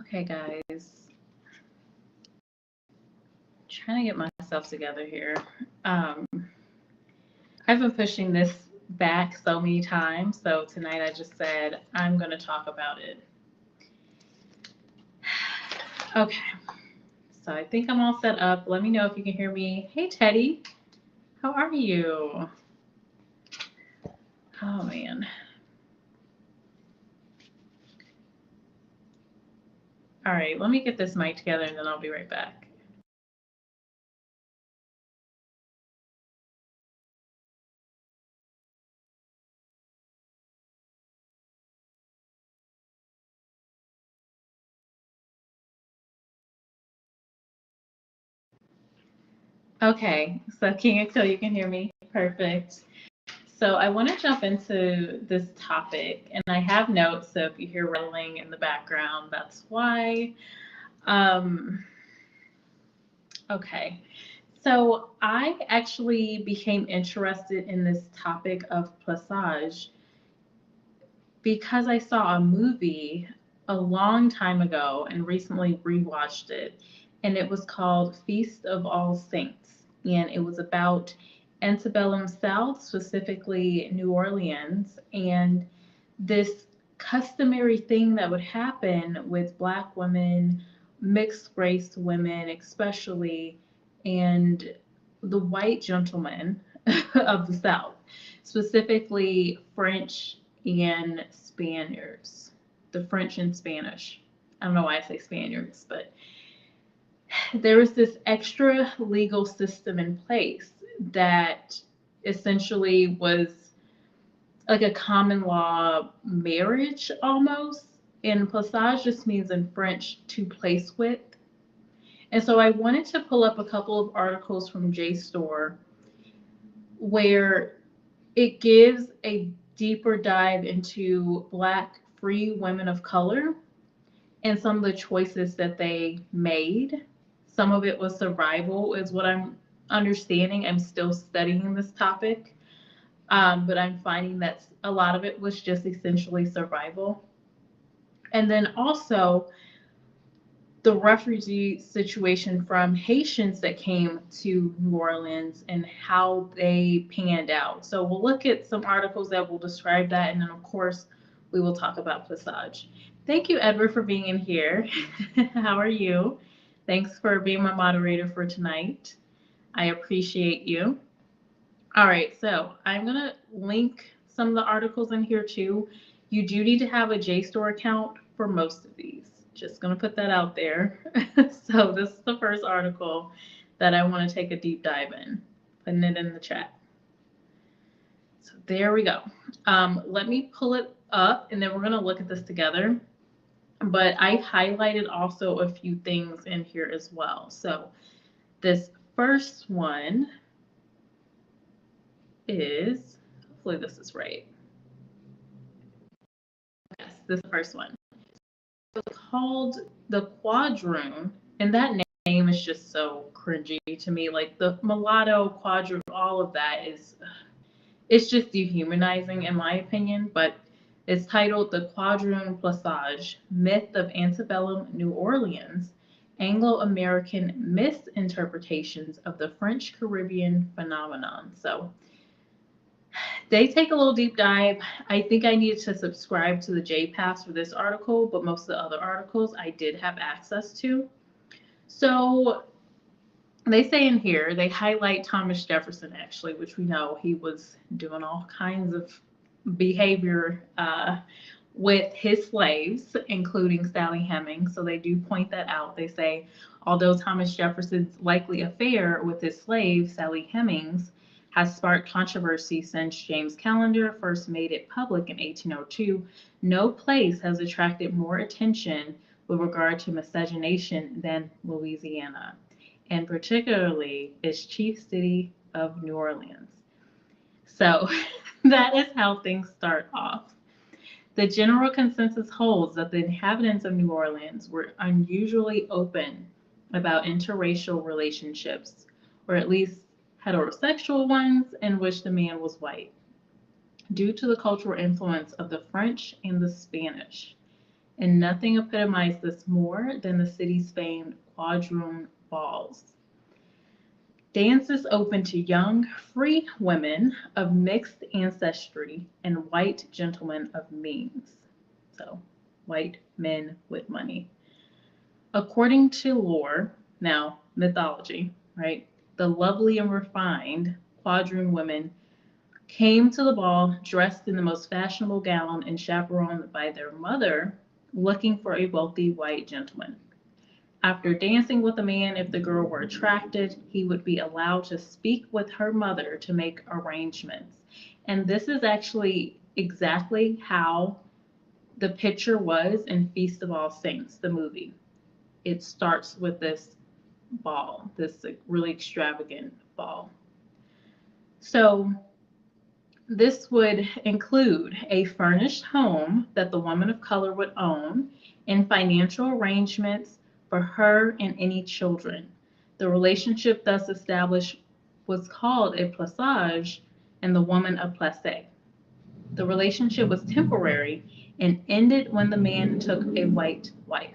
Okay, guys, trying to get myself together here. Um, I've been pushing this back so many times, so tonight I just said I'm going to talk about it. Okay, so I think I'm all set up. Let me know if you can hear me. Hey, Teddy, how are you? Oh, man. All right, let me get this mic together and then I'll be right back. Okay, so can you tell you can hear me? Perfect. So I want to jump into this topic, and I have notes, so if you hear rattling in the background, that's why. Um, okay, so I actually became interested in this topic of Plaçage because I saw a movie a long time ago and recently rewatched it, and it was called Feast of All Saints, and it was about antebellum South, specifically New Orleans, and this customary thing that would happen with Black women, mixed race women, especially, and the white gentlemen of the South, specifically French and Spaniards, the French and Spanish. I don't know why I say Spaniards, but there was this extra legal system in place that essentially was like a common law marriage almost. And Placage just means in French to place with. And so I wanted to pull up a couple of articles from JSTOR where it gives a deeper dive into Black free women of color and some of the choices that they made. Some of it was survival, is what I'm understanding. I'm still studying this topic, but I'm finding that a lot of it was just essentially survival. And then also the refugee situation from Haitians that came to New Orleans and how they panned out. So we'll look at some articles that will describe that, and then of course we will talk about Placage. Thank you, Edward, for being in here. How are you? Thanks for being my moderator for tonight. I appreciate you. All right, so I'm gonna link some of the articles in here too. You do need to have a JSTOR account for most of these. Just gonna put that out there. So this is the first article that I want to take a deep dive in. Putting it in the chat. So there we go. Let me pull it up and then we're gonna look at this together. But I highlighted also a few things in here as well. So this first one is, hopefully this is right. Yes, this first one. It's called the quadroon, and that name is just so cringy to me. Like the mulatto quadroon, all of that is, it's just dehumanizing in my opinion. But it's titled "The Quadroon Plaçage: Myth of Antebellum New Orleans." Anglo-American misinterpretations of the French Caribbean phenomenon. So they take a little deep dive. I think I needed to subscribe to the JPass for this article, but most of the other articles I did have access to. So they say in here, they highlight Thomas Jefferson actually, which we know he was doing all kinds of behavior with his slaves, including Sally Hemings. So they do point that out. They say, although Thomas Jefferson's likely affair with his slave, Sally Hemings, has sparked controversy since James Callender first made it public in 1802, no place has attracted more attention with regard to miscegenation than Louisiana, and particularly its chief city of New Orleans. So that is how things start off. The general consensus holds that the inhabitants of New Orleans were unusually open about interracial relationships, or at least heterosexual ones in which the man was white, due to the cultural influence of the French and the Spanish. and nothing epitomized this more than the city's famed quadroon balls. Dances open to young, free women of mixed ancestry and white gentlemen of means. So, white men with money. According to lore, now mythology, right? The lovely and refined quadroon women came to the ball dressed in the most fashionable gown and chaperoned by their mother, looking for a wealthy white gentleman. After dancing with a man, if the girl were attracted, he would be allowed to speak with her mother to make arrangements. And this is actually exactly how the picture was in Feast of All Saints, the movie. It starts with this ball, this really extravagant ball. So this would include a furnished home that the woman of color would own and financial arrangements for her and any children. The relationship thus established was called a plaçage and the woman a placé. The relationship was temporary and ended when the man took a white wife.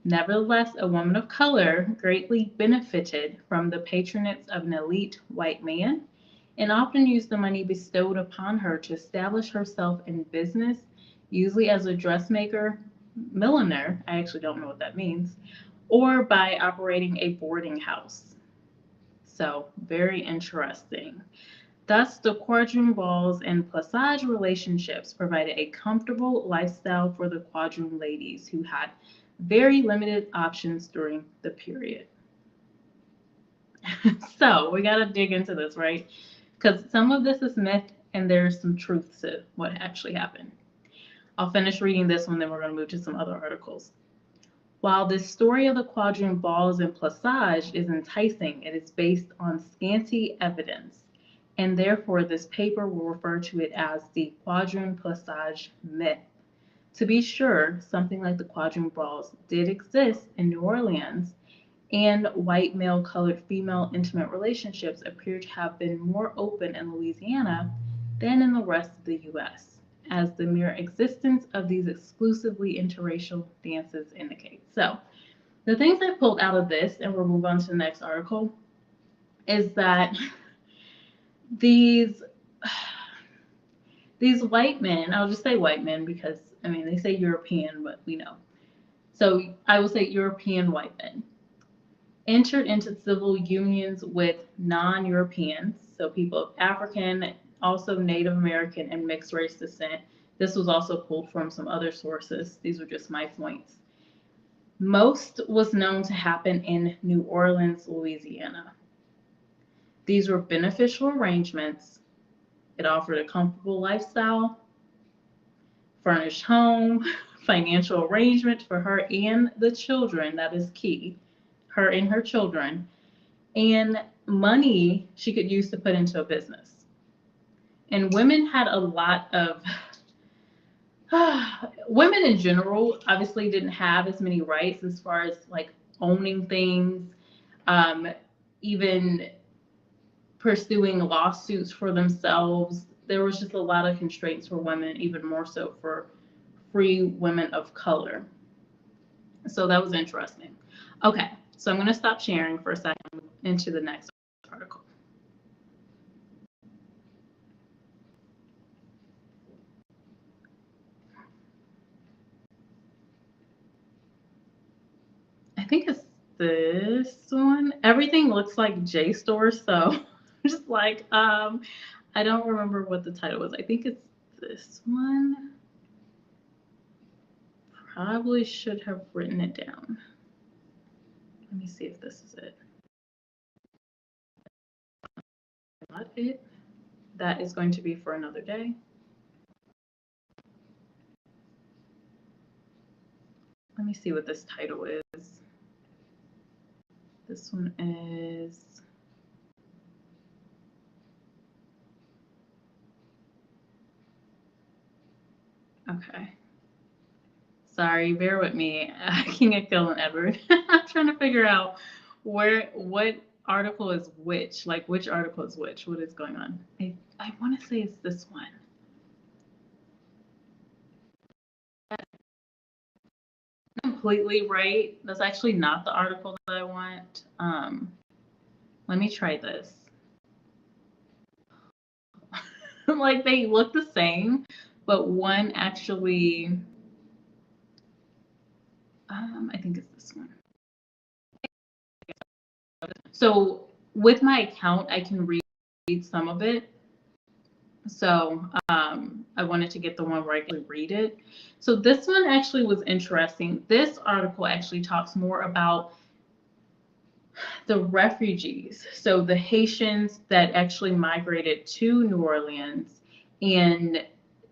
Nevertheless, a woman of color greatly benefited from the patronage of an elite white man and often used the money bestowed upon her to establish herself in business, usually as a dressmaker, milliner, I actually don't know what that means, or by operating a boarding house. So, very interesting. Thus, the quadroon balls and Plaçage relationships provided a comfortable lifestyle for the quadroon ladies who had very limited options during the period. So, we got to dig into this, right? Because some of this is myth and there's some truth to what actually happened. I'll finish reading this one, then we're going to move to some other articles. While this story of the quadroon balls and Plaçage is enticing, it is based on scanty evidence, and therefore this paper will refer to it as the quadroon Plaçage myth. To be sure, something like the quadroon balls did exist in New Orleans, and white male colored female intimate relationships appear to have been more open in Louisiana than in the rest of the US, as the mere existence of these exclusively interracial dances indicates. So, the things I pulled out of this, and we'll move on to the next article, is that these white men, I'll just say white men because I mean they say European, but we know. So I will say European white men entered into civil unions with non-Europeans, so people of African, also Native American, and mixed race descent. This was also pulled from some other sources. These were just my points. Most was known to happen in New Orleans, Louisiana. These were beneficial arrangements. It offered a comfortable lifestyle, furnished home, financial arrangement for her and the children, that is key, her and her children, and money she could use to put into a business. And women had a lot of, women in general obviously didn't have as many rights as far as like owning things, even pursuing lawsuits for themselves. There was just a lot of constraints for women, even more so for free women of color. So that was interesting. Okay, so I'm going to stop sharing for a second into the next article. I think it's this one. Everything looks like JSTOR, so I'm just like, I don't remember what the title was. I think it's this one. Probably should have written it down. Let me see if this is it. Not it. That is going to be for another day. Let me see what this title is. This one is okay. Sorry, bear with me. King of Phil and Edward. I'm trying to figure out what article is which. Like which article is which? What is going on? I want to say it's this one. completely right. That's actually not the article that I want. Let me try this. Like they look the same, but one actually, I think it's this one. So with my account, I can read some of it. So I wanted to get the one where I can read it. So this one actually was interesting. This article actually talks more about the refugees. So the Haitians that actually migrated to New Orleans, and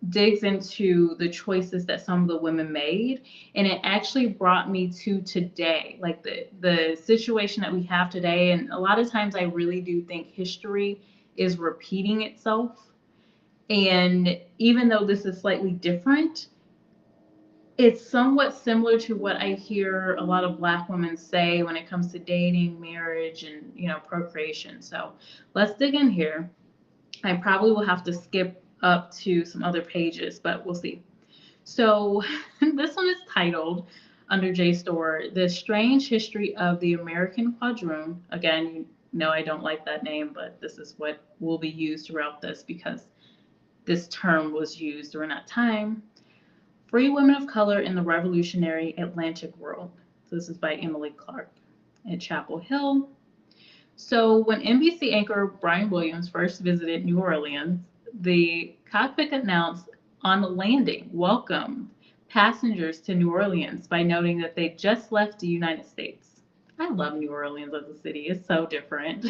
digs into the choices that some of the women made. And it actually brought me to today, like the situation that we have today. And a lot of times I really do think history is repeating itself. And even though this is slightly different, it's somewhat similar to what I hear a lot of Black women say when it comes to dating, marriage, and procreation. So let's dig in here. I probably will have to skip up to some other pages, but we'll see. So this one is titled under JSTOR, The Strange History of the American Quadroon. Again, you know I don't like that name, but this is what will be used throughout this because this term was used during that time. Free Women of Color in the Revolutionary Atlantic World. So this is by Emily Clark at Chapel Hill. So when NBC anchor Brian Williams first visited New Orleans, the cockpit announced on the landing, welcomed passengers to New Orleans by noting that they just left the United States. I love New Orleans as a city. It's so different.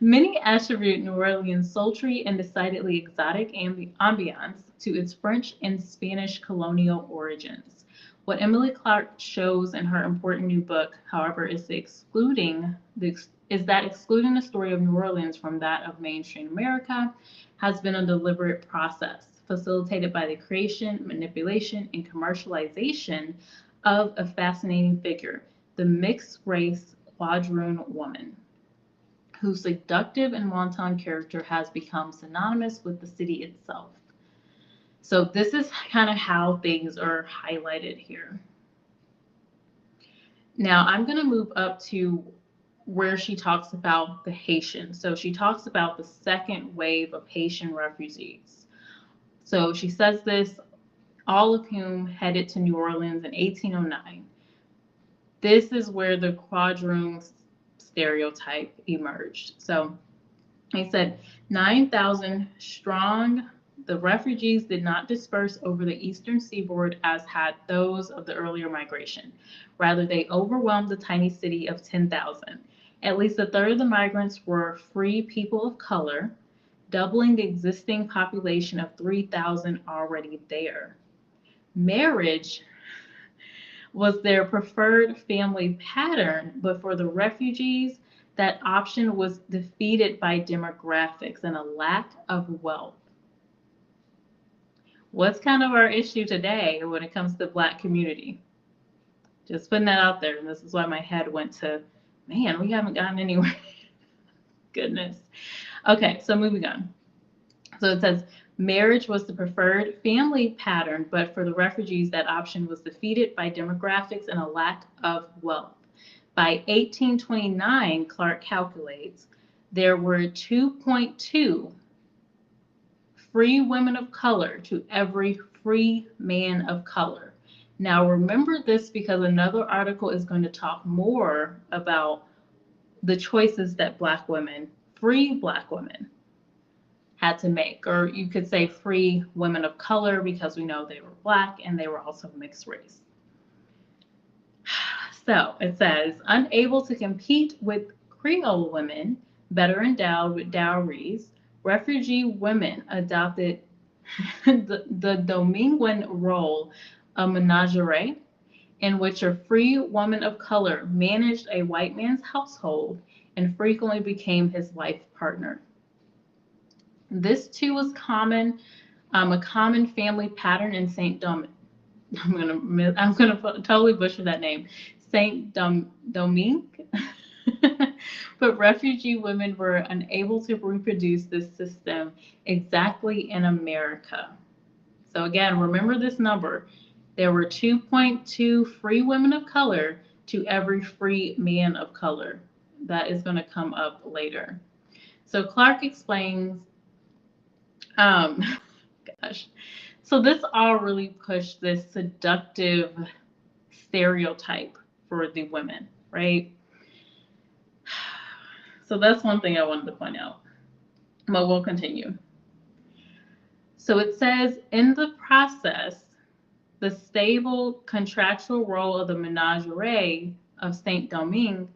Many attribute New Orleans' sultry and decidedly exotic ambiance to its French and Spanish colonial origins. What Emily Clark shows in her important new book, however, is that excluding the story of New Orleans from that of mainstream America has been a deliberate process, facilitated by the creation, manipulation, and commercialization of a fascinating figure, the mixed-race quadroon woman, whose seductive and wanton character has become synonymous with the city itself. So this is kind of how things are highlighted here. Now I'm going to move up to where she talks about the Haitians. So she talks about the second wave of Haitian refugees. So she says this, all of whom headed to New Orleans in 1809. This is where the quadroon stereotype emerged. So he said 9,000 strong, the refugees did not disperse over the eastern seaboard as had those of the earlier migration. Rather, they overwhelmed the tiny city of 10,000. At least a third of the migrants were free people of color, doubling the existing population of 3,000 already there. Marriage was their preferred family pattern, but for the refugees, that option was defeated by demographics and a lack of wealth. What's kind of our issue today when it comes to the Black community? Just putting that out there, and this is why my head went to, man, we haven't gotten anywhere. Goodness. Okay, so moving on. So it says, marriage was the preferred family pattern, but for the refugees, that option was defeated by demographics and a lack of wealth. By 1829, Clark calculates, there were 2.2 free women of color to every free man of color. Now remember this because another article is going to talk more about the choices that Black women, free Black women, had to make, or you could say free women of color because we know they were Black and they were also mixed race. So it says, unable to compete with Creole women, better endowed with dowries, refugee women adopted the Dominguez role of menagerie, in which a free woman of color managed a white man's household and frequently became his life partner. This too was common, a common family pattern in Saint Domingue. I'm gonna totally butcher that name, Saint Domingue. But refugee women were unable to reproduce this system exactly in America. So again, remember this number. There were 2.2 free women of color to every free man of color. That is going to come up later. So Clark explains, um, gosh, so this all really pushed this seductive stereotype for the women, right? So that's one thing I wanted to point out, but we'll continue. So it says, in the process, the stable contractual role of the menagerie of Saint Domingue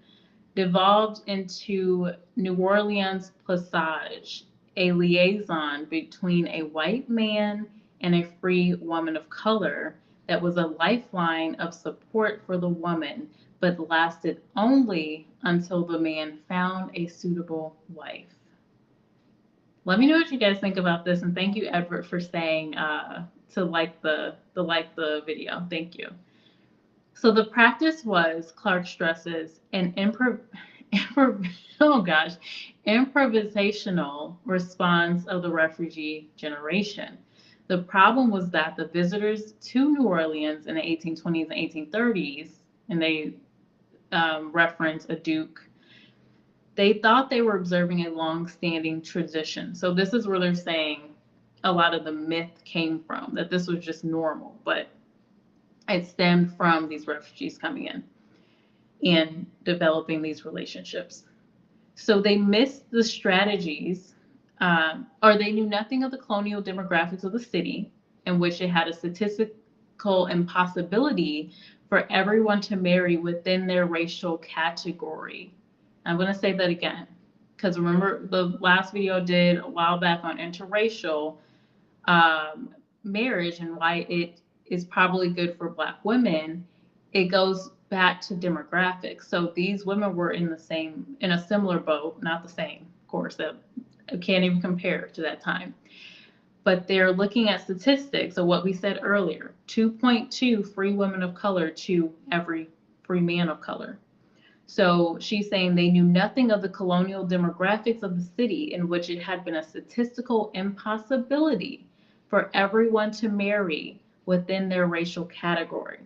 devolved into New Orleans Plaçage, a liaison between a white man and a free woman of color that was a lifeline of support for the woman, but lasted only until the man found a suitable wife. Let me know what you guys think about this, and thank you, Edward, for saying to like the video. Thank you. So the practice was, Clark stresses, an oh gosh, improvisational response of the refugee generation. The problem was that the visitors to New Orleans in the 1820s and 1830s, and they reference a duke, they thought they were observing a long-standing tradition. So this is where they're saying a lot of the myth came from, that this was just normal, but it stemmed from these refugees coming in and developing these relationships. So they missed the strategies, or they knew nothing of the colonial demographics of the city, in which it had a statistical impossibility for everyone to marry within their racial category. I'm going to say that again, because remember the last video I did a while back on interracial marriage and why it is probably good for Black women. It goes back to demographics. So these women were in a similar boat, not the same, of course, that I can't even compare to that time. But they're looking at statistics of what we said earlier, 2.2 free women of color to every free man of color. So she's saying they knew nothing of the colonial demographics of the city, in which it had been a statistical impossibility for everyone to marry within their racial category.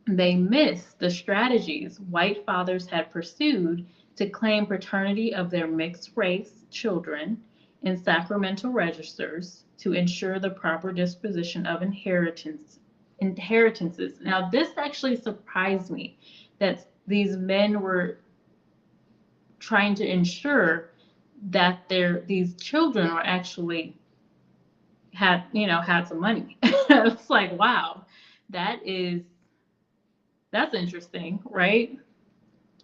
They missed the strategies white fathers had pursued to claim paternity of their mixed race children in sacramental registers to ensure the proper disposition of inheritances. Now, this actually surprised me, that these men were trying to ensure that these children were actually had some money. It's like, wow, that's interesting, right?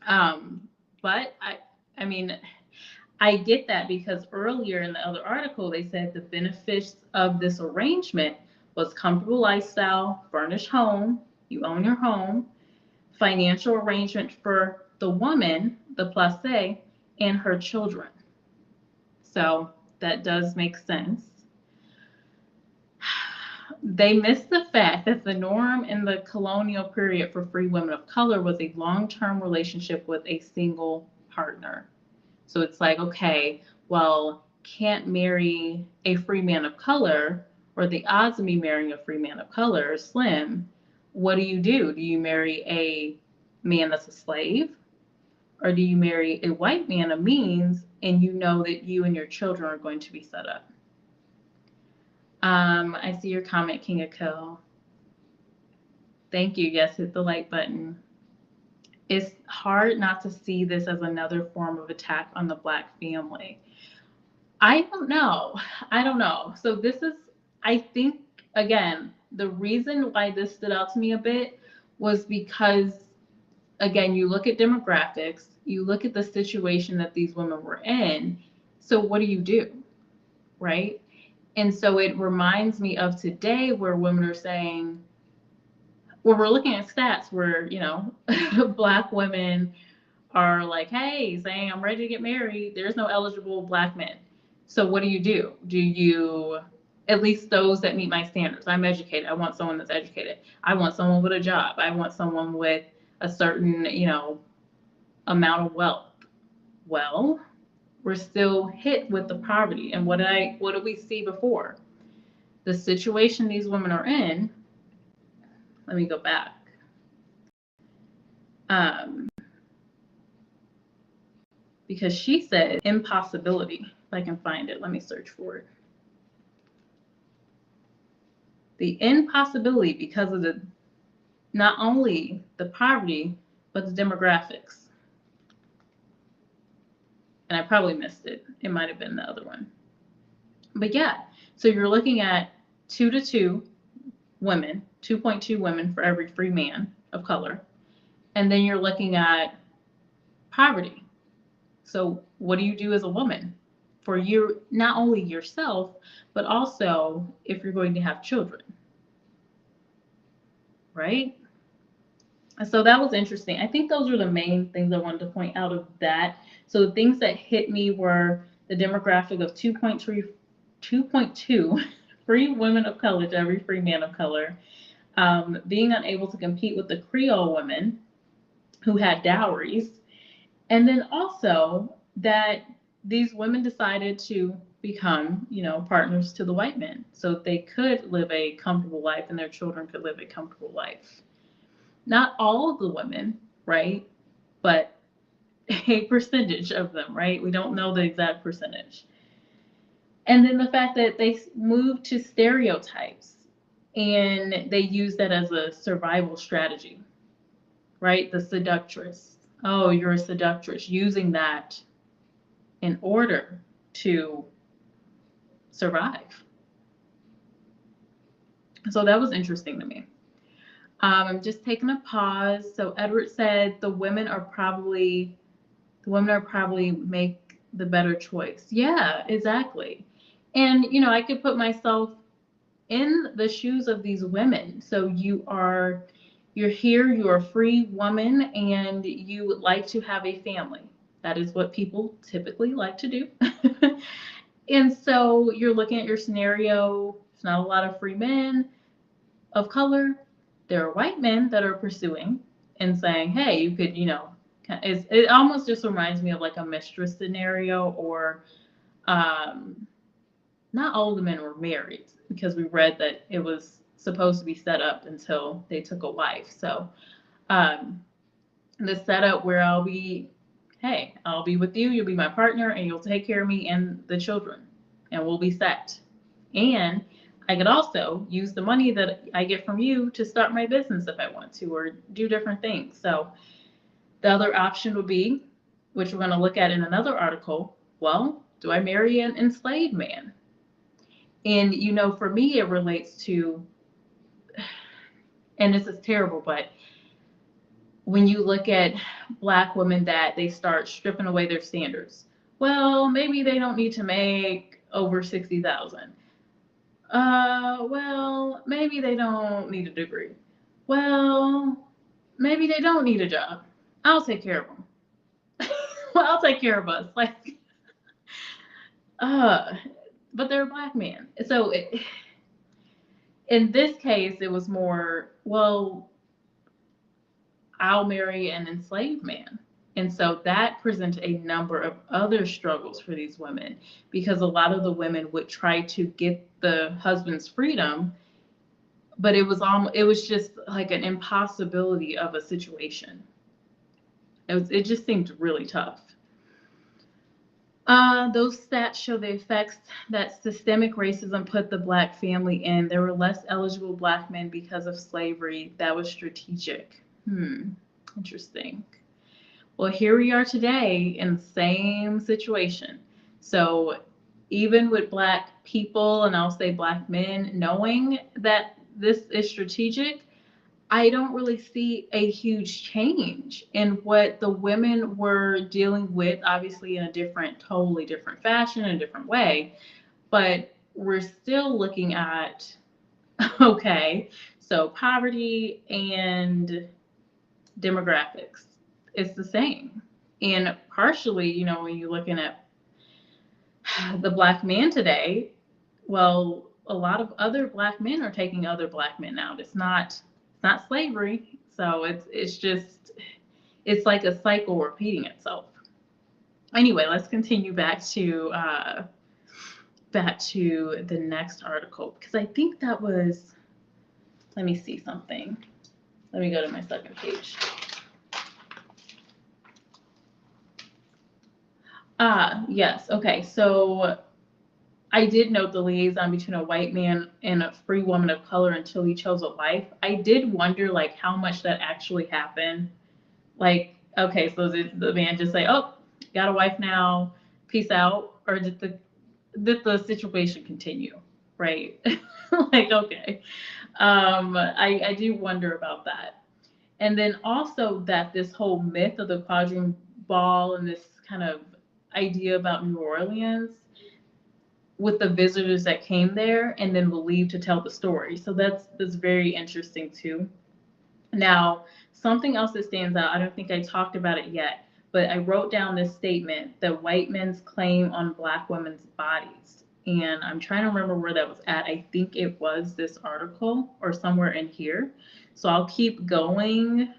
But I mean, I get that, because earlier in the other article, they said the benefits of this arrangement was comfortable lifestyle, furnished home, you own your home, financial arrangement for the woman, the Plaçage, and her children. So that does make sense. They missed the fact that the norm in the colonial period for free women of color was a long-term relationship with a single partner. So it's like, okay, well, can't marry a free man of color, or the odds of me marrying a free man of color are slim. What do? Do you marry a man that's a slave? Or do you marry a white man of means, and you know that you and your children are going to be set up? I see your comment, King of Kill. Thank you. Yes, hit the like button. It's hard not to see this as another form of attack on the Black family. I don't know. So this is, I think, again, the reason why this stood out to me a bit was because, again, you look at demographics, you look at the situation that these women were in. So what do? Right? And so it reminds me of today, where women are saying, well, we're looking at stats where, Black women are like, hey, saying I'm ready to get married. There's no eligible Black men. So what do? Do you, at least those that meet my standards? I'm educated. I want someone that's educated. I want someone with a job. I want someone with a certain, amount of wealth. Well, we're still hit with the poverty. And what did we see before? the situation these women are in, let me go back. Because she said impossibility. If I can find it, let me search for it. The impossibility because of the not only the poverty, but the demographics. And I probably missed it. It might have been the other one. But yeah, so you're looking at 2 to 2 women, 2.2 women for every free man of color. And then you're looking at poverty. So what do you do as a woman for you, not only yourself, but also if you're going to have children, right? So that was interesting. I think those are the main things I wanted to point out of that. So the things that hit me were the demographic of 2.2 free women of color to every free man of color, being unable to compete with the Creole women who had dowries, and then also that these women decided to become, partners to the white men so they could live a comfortable life and their children could live a comfortable life. Not all of the women, right? But a percentage of them, right? We don't know the exact percentage. And then the fact that they moved to stereotypes and they use that as a survival strategy, right? The seductress. Oh, you're a seductress, using that in order to survive. So that was interesting to me. I'm just taking a pause. So Edward said the women are probably make the better choice. Yeah, exactly. And I could put myself in the shoes of these women. So you're here, you're a free woman, and you would like to have a family. That is what people typically like to do. And so you're looking at your scenario. There's not a lot of free men of color. There are white men that are pursuing and saying, hey, you could, it almost just reminds me of like a mistress scenario, or not all of the men were married, because we read that it was supposed to be set up until they took a wife. So the setup where I'll be with you, you'll be my partner, and you'll take care of me and the children, and we'll be set. And I could also use the money that I get from you to start my business if I want to, or do different things. So the other option would be, which we're going to look at in another article, well, do I marry an enslaved man? And, for me, it relates to, and this is terrible, but when you look at Black women that they start stripping away their standards, well, maybe they don't need to make over $60,000. Well, maybe they don't need a degree. Well, maybe they don't need a job. I'll take care of them. Well, I'll take care of us. But they're a Black man. So in this case, it was more, well, I'll marry an enslaved man. And so that presented a number of other struggles for these women, because a lot of the women would try to get the husband's freedom, but it was just like an impossibility of a situation. It just seemed really tough. Those stats show the effects that systemic racism put the Black family in. There were less eligible Black men because of slavery. That was strategic. Interesting. Well, here we are today in the same situation. So even with Black people, and I'll say Black men, knowing that this is strategic, I don't really see a huge change in what the women were dealing with, obviously in a totally different fashion, in a different way. But we're still looking at, okay, so poverty and demographics, it's the same. And partially, when you're looking at the Black man today, well, a lot of other Black men are taking other Black men out. It's not slavery. So it's like a cycle repeating itself. Anyway, let's continue back to back to the next article because I think that was, let me see something. Let me go to my second page. Yes. Okay. So I did note the liaison between a white man and a free woman of color until he chose a wife. I did wonder, like, how much that actually happened. Like, okay, so did the man just say, "Oh, got a wife now, peace out," or did the situation continue? Right? Like, okay. I do wonder about that. And then also that this whole myth of the quadroon ball and this kind of idea about New Orleans with the visitors that came there and then will leave to tell the story. So that's very interesting too. Now, something else that stands out, I don't think I talked about it yet, but I wrote down this statement, the white men's claim on black women's bodies. And I'm trying to remember where that was at. I think it was this article or somewhere in here. So I'll keep going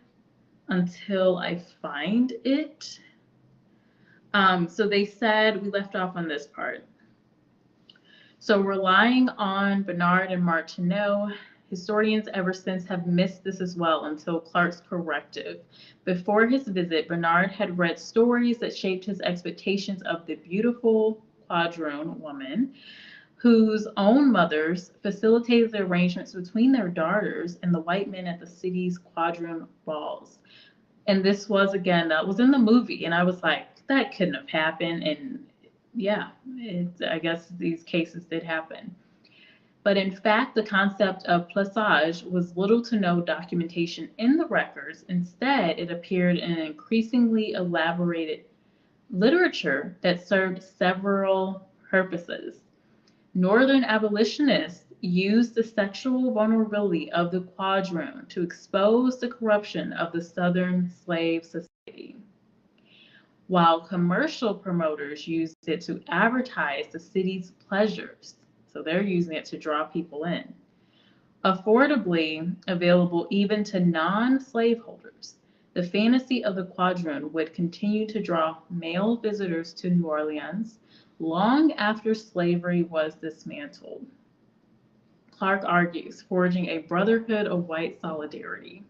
until I find it. So they said, we left off on this part. So relying on Bernard and Martineau, historians ever since have missed this as well until Clark's corrective. Before his visit, Bernard had read stories that shaped his expectations of the beautiful quadroon woman, whose own mothers facilitated the arrangements between their daughters and the white men at the city's quadroon balls. And this was, again, that was in the movie, and I was like, that couldn't have happened. And yeah, I guess these cases did happen. But in fact, the concept of Plaçage was little to no documentation in the records. Instead, it appeared in an increasingly elaborated literature that served several purposes. Northern abolitionists used the sexual vulnerability of the quadroon to expose the corruption of the Southern slave society, while commercial promoters used it to advertise the city's pleasures. So they're using it to draw people in. Affordably available even to non-slaveholders, the fantasy of the quadroon would continue to draw male visitors to New Orleans long after slavery was dismantled. Clark argues, forging a brotherhood of white solidarity.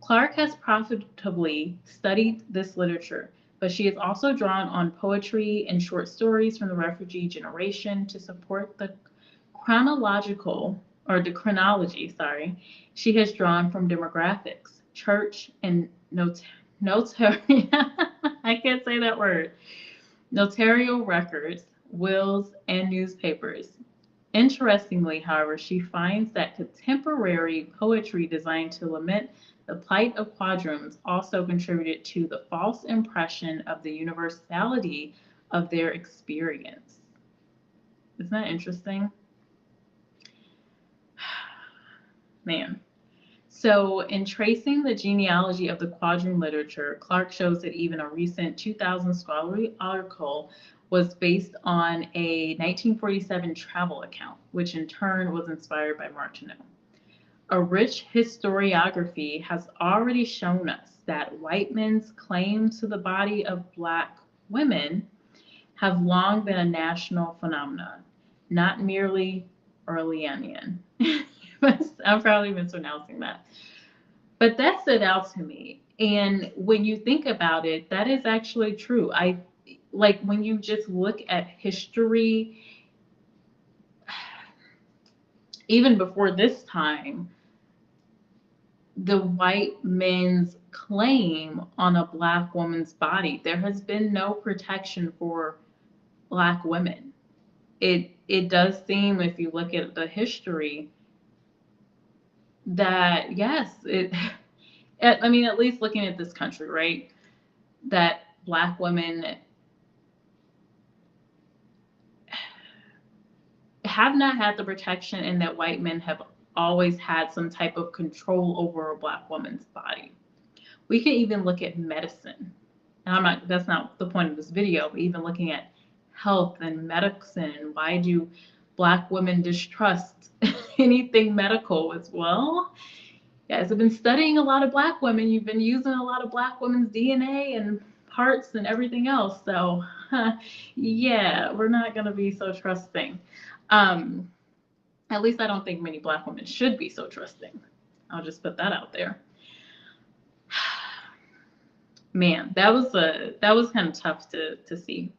Clark has profitably studied this literature, but she has also drawn on poetry and short stories from the refugee generation to support the chronology she has drawn from demographics, church, and notarial, I can't say that word, notarial records, wills, and newspapers. Interestingly, however, she finds that contemporary poetry designed to lament the plight of quadroons also contributed to the false impression of the universality of their experience. Isn't that interesting? Man. So, in tracing the genealogy of the quadroon literature, Clark shows that even a recent 2000 scholarly article was based on a 1947 travel account, which in turn was inspired by Martineau. A rich historiography has already shown us that white men's claims to the body of Black women have long been a national phenomenon, not merely Orleanian. I'm probably mispronouncing that. But that stood out to me. And when you think about it, that is actually true. Like when you just look at history, even before this time, the white men's claim on a Black woman's body, there has been no protection for Black women. It does seem, if you look at the history, that yes, I mean, at least looking at this country, right, that Black women have not had the protection and that white men have always had some type of control over a Black woman's body. We can even look at medicine. And that's not the point of this video, but even looking at health and medicine, why do Black women distrust anything medical as well? You guys have been studying a lot of Black women. You've been using a lot of Black women's DNA, and parts and everything else. So, yeah, we're not going to be so trusting. Um, at least I don't think many Black women should be so trusting. I'll just put that out there. Man, that was kind of tough to see.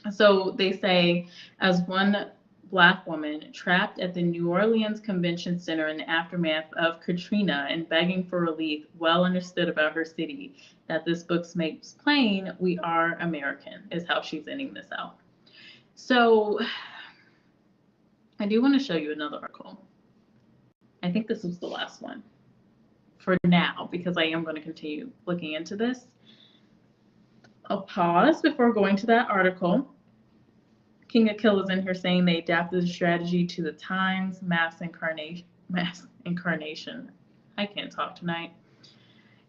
So they say, as one Black woman trapped at the New Orleans Convention Center in the aftermath of Katrina and begging for relief, well understood about her city, that this book makes plain, we are American, is how she's ending this out. So I do want to show you another article. I think this was the last one for now, because I am going to continue looking into this. I'll pause before going to that article. King of Kill is in here saying they adapted the strategy to the times, mass incarnation. I can't talk tonight.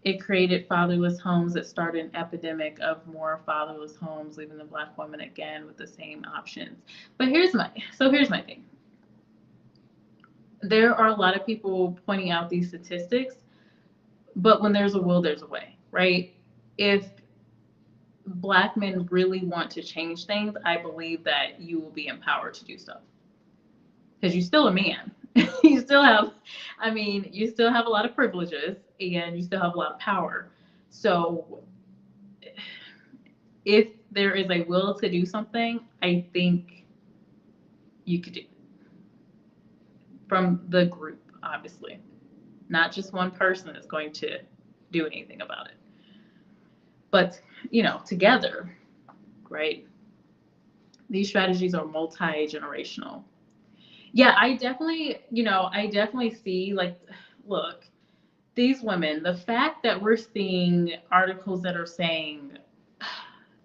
It created fatherless homes that started an epidemic of more fatherless homes, leaving the Black woman again with the same options. But here's my thing. There are a lot of people pointing out these statistics, but when there's a will, there's a way, right? If Black men really want to change things, I believe that you will be empowered to do so. Because you're still a man. You still have a lot of privileges and you still have a lot of power. So if there is a will to do something, I think you could do it. From the group, obviously. Not just one person is going to do anything about it. But, together, right? These strategies are multi-generational. Yeah, I definitely see, like, look, these women, the fact that we're seeing articles that are saying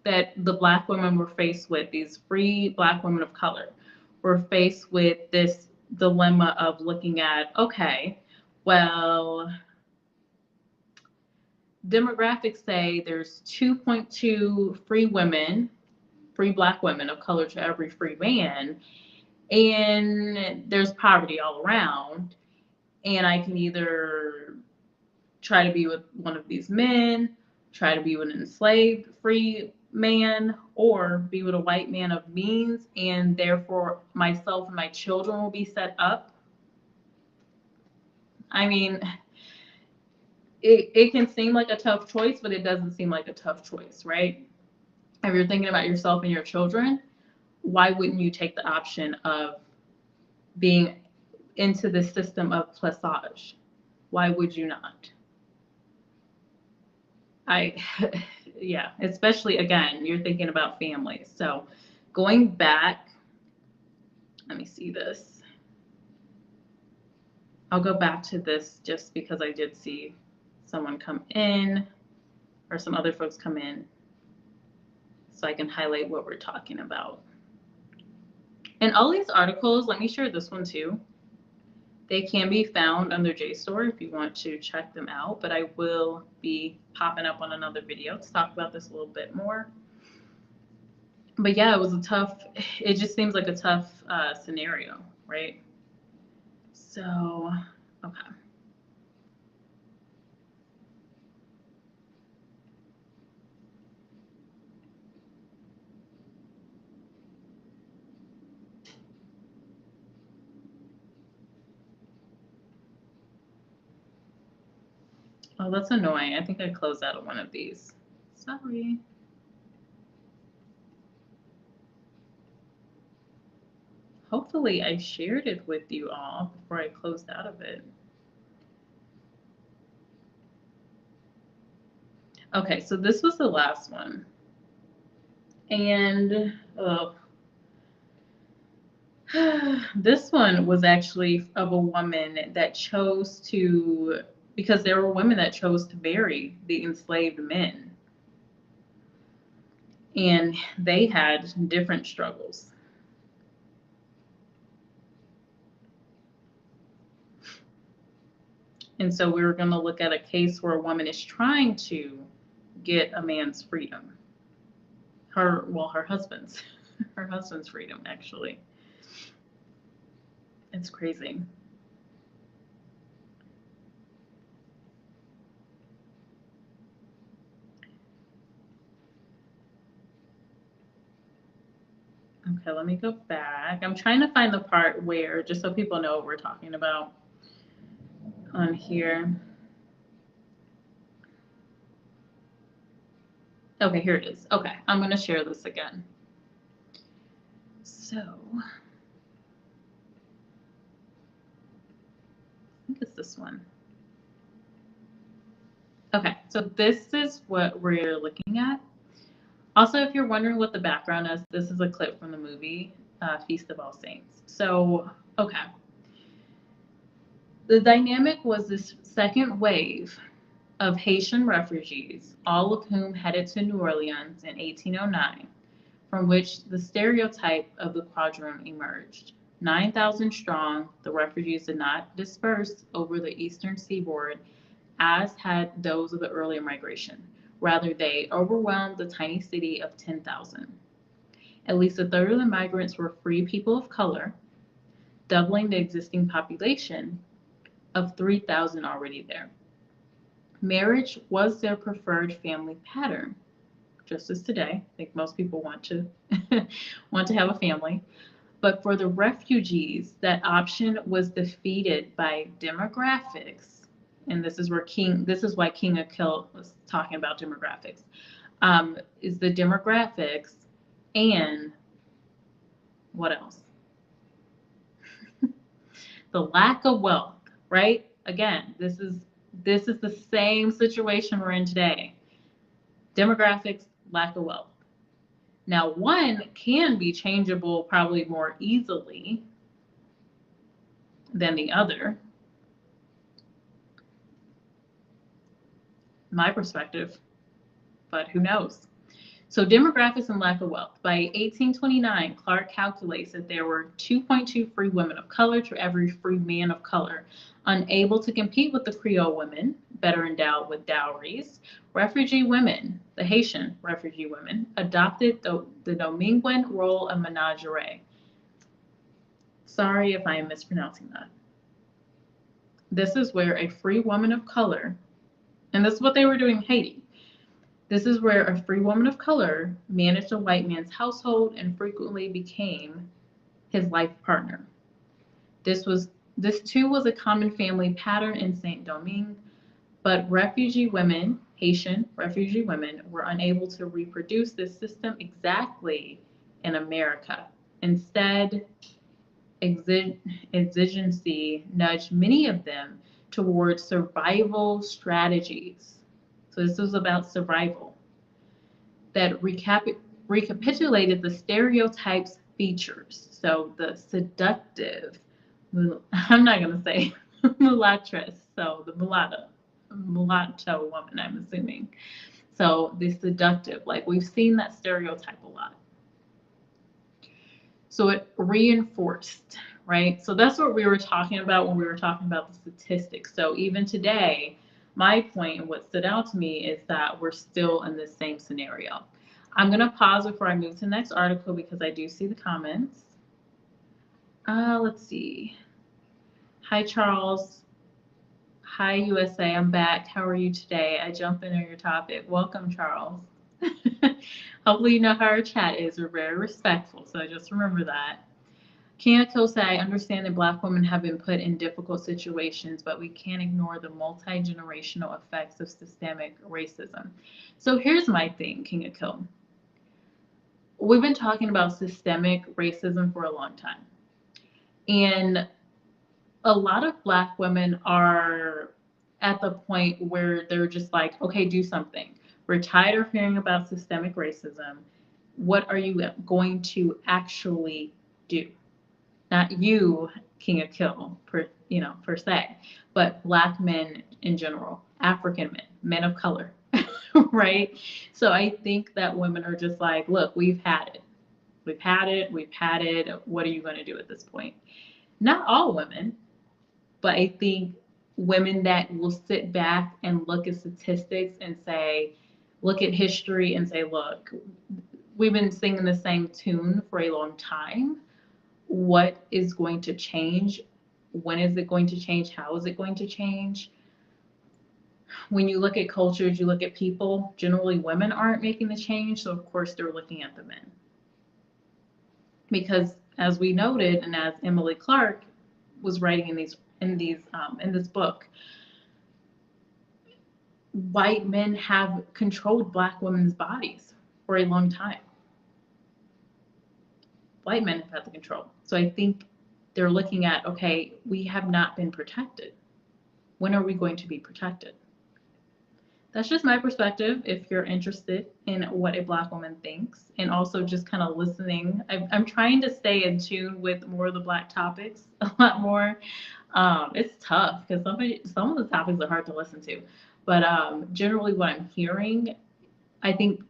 that the Black women were faced with, these free Black women of color, were faced with this dilemma of looking at, okay, well, demographics say there's 2.2 free Black women of color to every free man, and there's poverty all around, and I can either try to be with one of these men, try to be with an enslaved free man, or be with a white man of means, and therefore myself and my children will be set up. I mean, it can seem like a tough choice, but it doesn't seem like a tough choice, right? If you're thinking about yourself and your children, why wouldn't you take the option of being into the system of Plaçage? Why would you not? Yeah, especially again, you're thinking about families. So going back, let me see this. I'll go back to this just because I did see someone come in or some other folks come in so I can highlight what we're talking about. And all these articles, let me share this one too. They can be found under JSTOR if you want to check them out, but I will be popping up on another video to talk about this a little bit more. But yeah, it just seems like a tough scenario, right? So, okay. Oh, that's annoying. I think I closed out of one of these. Sorry. Hopefully I shared it with you all before I closed out of it. Okay, so this was the last one. And this one was actually of a woman that chose to, because there were women that chose to marry the enslaved men. And they had different struggles. And so we were going to look at a case where a woman is trying to get a man's freedom. Her husband's, her husband's freedom, actually. It's crazy. Okay, let me go back. I'm trying to find the part where, just so people know what we're talking about on here. Okay, here it is. Okay, I'm going to share this again. So, I think it's this one. Okay, so this is what we're looking at. Also, if you're wondering what the background is, this is a clip from the movie Feast of All Saints. So, okay. The dynamic was this second wave of Haitian refugees, all of whom headed to New Orleans in 1809, from which the stereotype of the quadroon emerged. 9,000 strong, the refugees did not disperse over the eastern seaboard as had those of the earlier migration. Rather, they overwhelmed the tiny city of 10,000. At least a third of the migrants were free people of color, doubling the existing population of 3,000 already there. Marriage was their preferred family pattern, just as today. I think most people want to want to have a family. But for the refugees, that option was defeated by demographics. And this is why King Akil was talking about demographics. Is the demographics and what else? The lack of wealth, right? Again, this is the same situation we're in today. Demographics, lack of wealth. Now, one can be changeable probably more easily than the other. My perspective, but who knows? So demographics and lack of wealth. By 1829, Clark calculates that there were 2.2 free women of color to every free man of color. Unable to compete with the Creole women, better endowed with dowries, refugee women, the Haitian refugee women, adopted the Dominguez role of menagere. Sorry if I am mispronouncing that. This is where a free woman of color, and this is what they were doing in Haiti. This is where a free woman of color managed a white man's household and frequently became his life partner. This too was a common family pattern in Saint Domingue, but refugee women, Haitian refugee women, were unable to reproduce this system exactly in America. Instead, exigency nudged many of them towards survival strategies. So this was about survival that recapitulated the stereotypes features. So the seductive, I'm not going to say mulatress, so the mulatto woman, I'm assuming. So the seductive, like we've seen that stereotype a lot. So it reinforced, right? So that's what we were talking about when we were talking about the statistics. So even today, my point and what stood out to me is that we're still in the same scenario. I'm going to pause before I move to the next article because I do see the comments. Let's see. Hi, Charles. Hi, USA. I'm back. How are you today? I jumped in on your topic. Welcome, Charles. Hopefully you know how our chat is. We're very respectful, so just remember that. King Akil said, I understand that Black women have been put in difficult situations, but we can't ignore the multi-generational effects of systemic racism. So here's my thing, King Akil. We've been talking about systemic racism for a long time. And a lot of Black women are at the point where they're just like, okay, do something. We're tired of hearing about systemic racism. What are you going to actually do? Not you, King Akil, per se, but Black men in general, African men, men of color, right? So I think that women are just like, look, we've had it. We've had it. What are you going to do at this point? Not all women, but I think women that will sit back and look at statistics and say, look at history and say, look, we've been singing the same tune for a long time. What is going to change? When is it going to change? How is it going to change? When you look at cultures, you look at people, generally women aren't making the change. So of course they're looking at the men. because as we noted, and as Emily Clark was writing in this book, white men have controlled Black women's bodies for a long time. White men have had the control. So I think they're looking at, okay, we have not been protected. When are we going to be protected? That's just my perspective. If you're interested in what a Black woman thinks, and also just kind of listening, I'm trying to stay in tune with more of the Black topics a lot more. It's tough because some of the topics are hard to listen to, but generally what I'm hearing, I think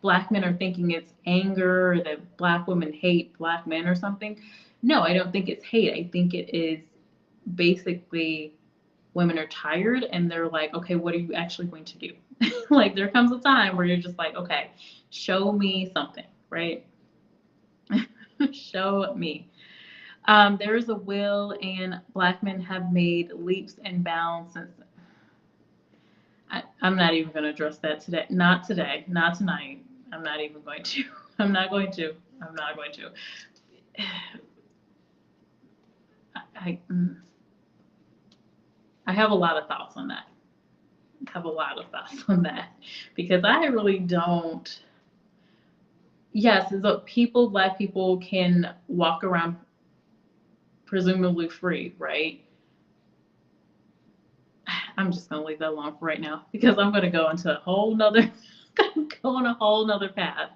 Black men are thinking it's anger, or that Black women hate Black men or something. No, I don't think it's hate. I think it is basically women are tired and they're like, okay, what are you actually going to do? Like there comes a time where you're just like, okay, show me something, right? Show me. There is a will, and Black men have made leaps and bounds since. I'm not even going to address that today. Not today. Not tonight. I'm not even going to. I'm not going to. I'm not going to. I, I have a lot of thoughts on that. I have a lot of thoughts on that because I really don't. Yes, so people, Black people can walk around presumably free, right? I'm just gonna leave that alone for right now because I'm gonna go into a whole nother go on a whole nother path.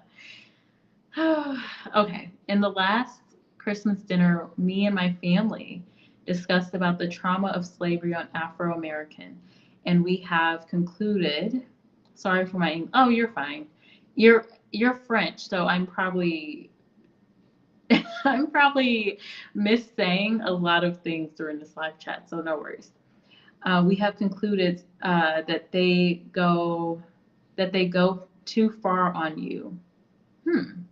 Okay. In the last Christmas dinner, me and my family discussed about the trauma of slavery on Afro American, and we have concluded. Sorry for my. Oh, you're fine. You're French, so I'm probably I'm probably missaying a lot of things during this live chat, so no worries. We have concluded that they go too far on you. Hmm.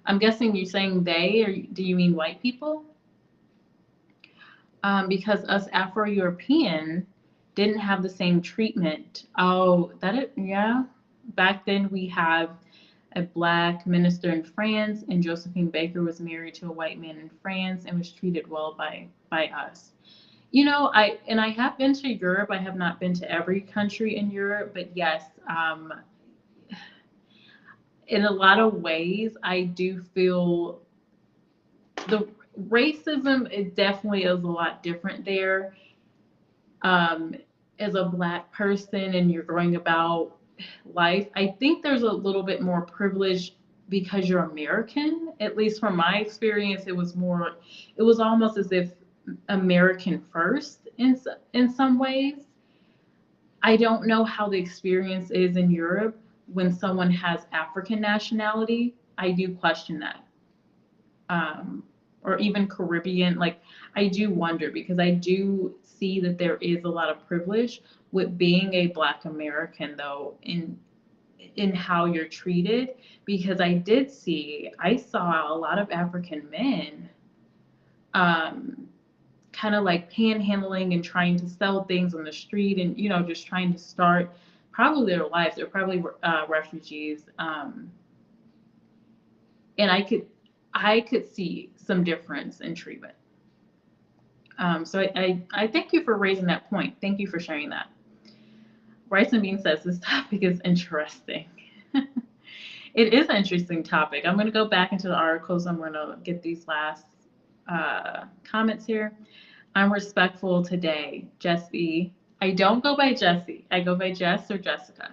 I'm guessing you're saying they, or do you mean white people? Because us Afro-European didn't have the same treatment. Oh, yeah. Back then we have a Black minister in France, and Josephine Baker was married to a white man in France and was treated well by us. I have been to Europe. I have not been to every country in Europe, but yes, in a lot of ways, I do feel the racism is definitely is a lot different there. As a Black person and you're going about life, I think there's a little bit more privilege because you're American. At least from my experience, it was almost as if American first in some ways. I don't know how the experience is in Europe when someone has African nationality. I do question that. Or even Caribbean. Like, I do wonder because I do see that there is a lot of privilege with being a Black American, though, in how you're treated. Because I saw a lot of African men kind of like panhandling and trying to sell things on the street and, just trying to start probably their lives. They're probably refugees. And I could see some difference in treatment. So I thank you for raising that point. Thank you for sharing that. Rice and Bean says this topic is interesting. It is an interesting topic. I'm going to go back into the articles. I'm going to get these last comments here. I'm respectful today, Jessie. I don't go by Jessie. I go by Jess or Jessica.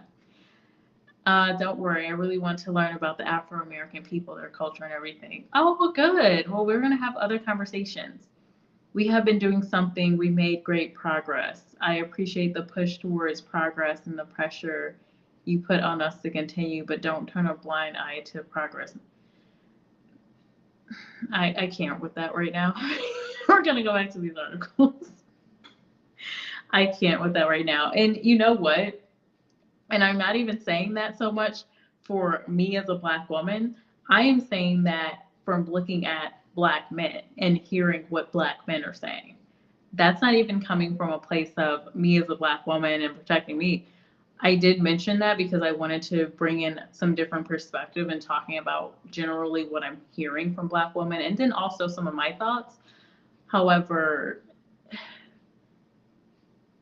Don't worry. I really want to learn about the Afro-American people, their culture, and everything. Oh, well, good. Well, we're going to have other conversations. We have been doing something. We made great progress. I appreciate the push towards progress and the pressure you put on us to continue, but don't turn a blind eye to progress. I can't with that right now. We're going to go back to these articles. I can't with that right now. And you know what? And I'm not even saying that so much for me as a Black woman. I am saying that from looking at Black men and hearing what Black men are saying. That's not even coming from a place of me as a Black woman and protecting me. I did mention that because I wanted to bring in some different perspective and talking about generally what I'm hearing from Black women and then also some of my thoughts. However,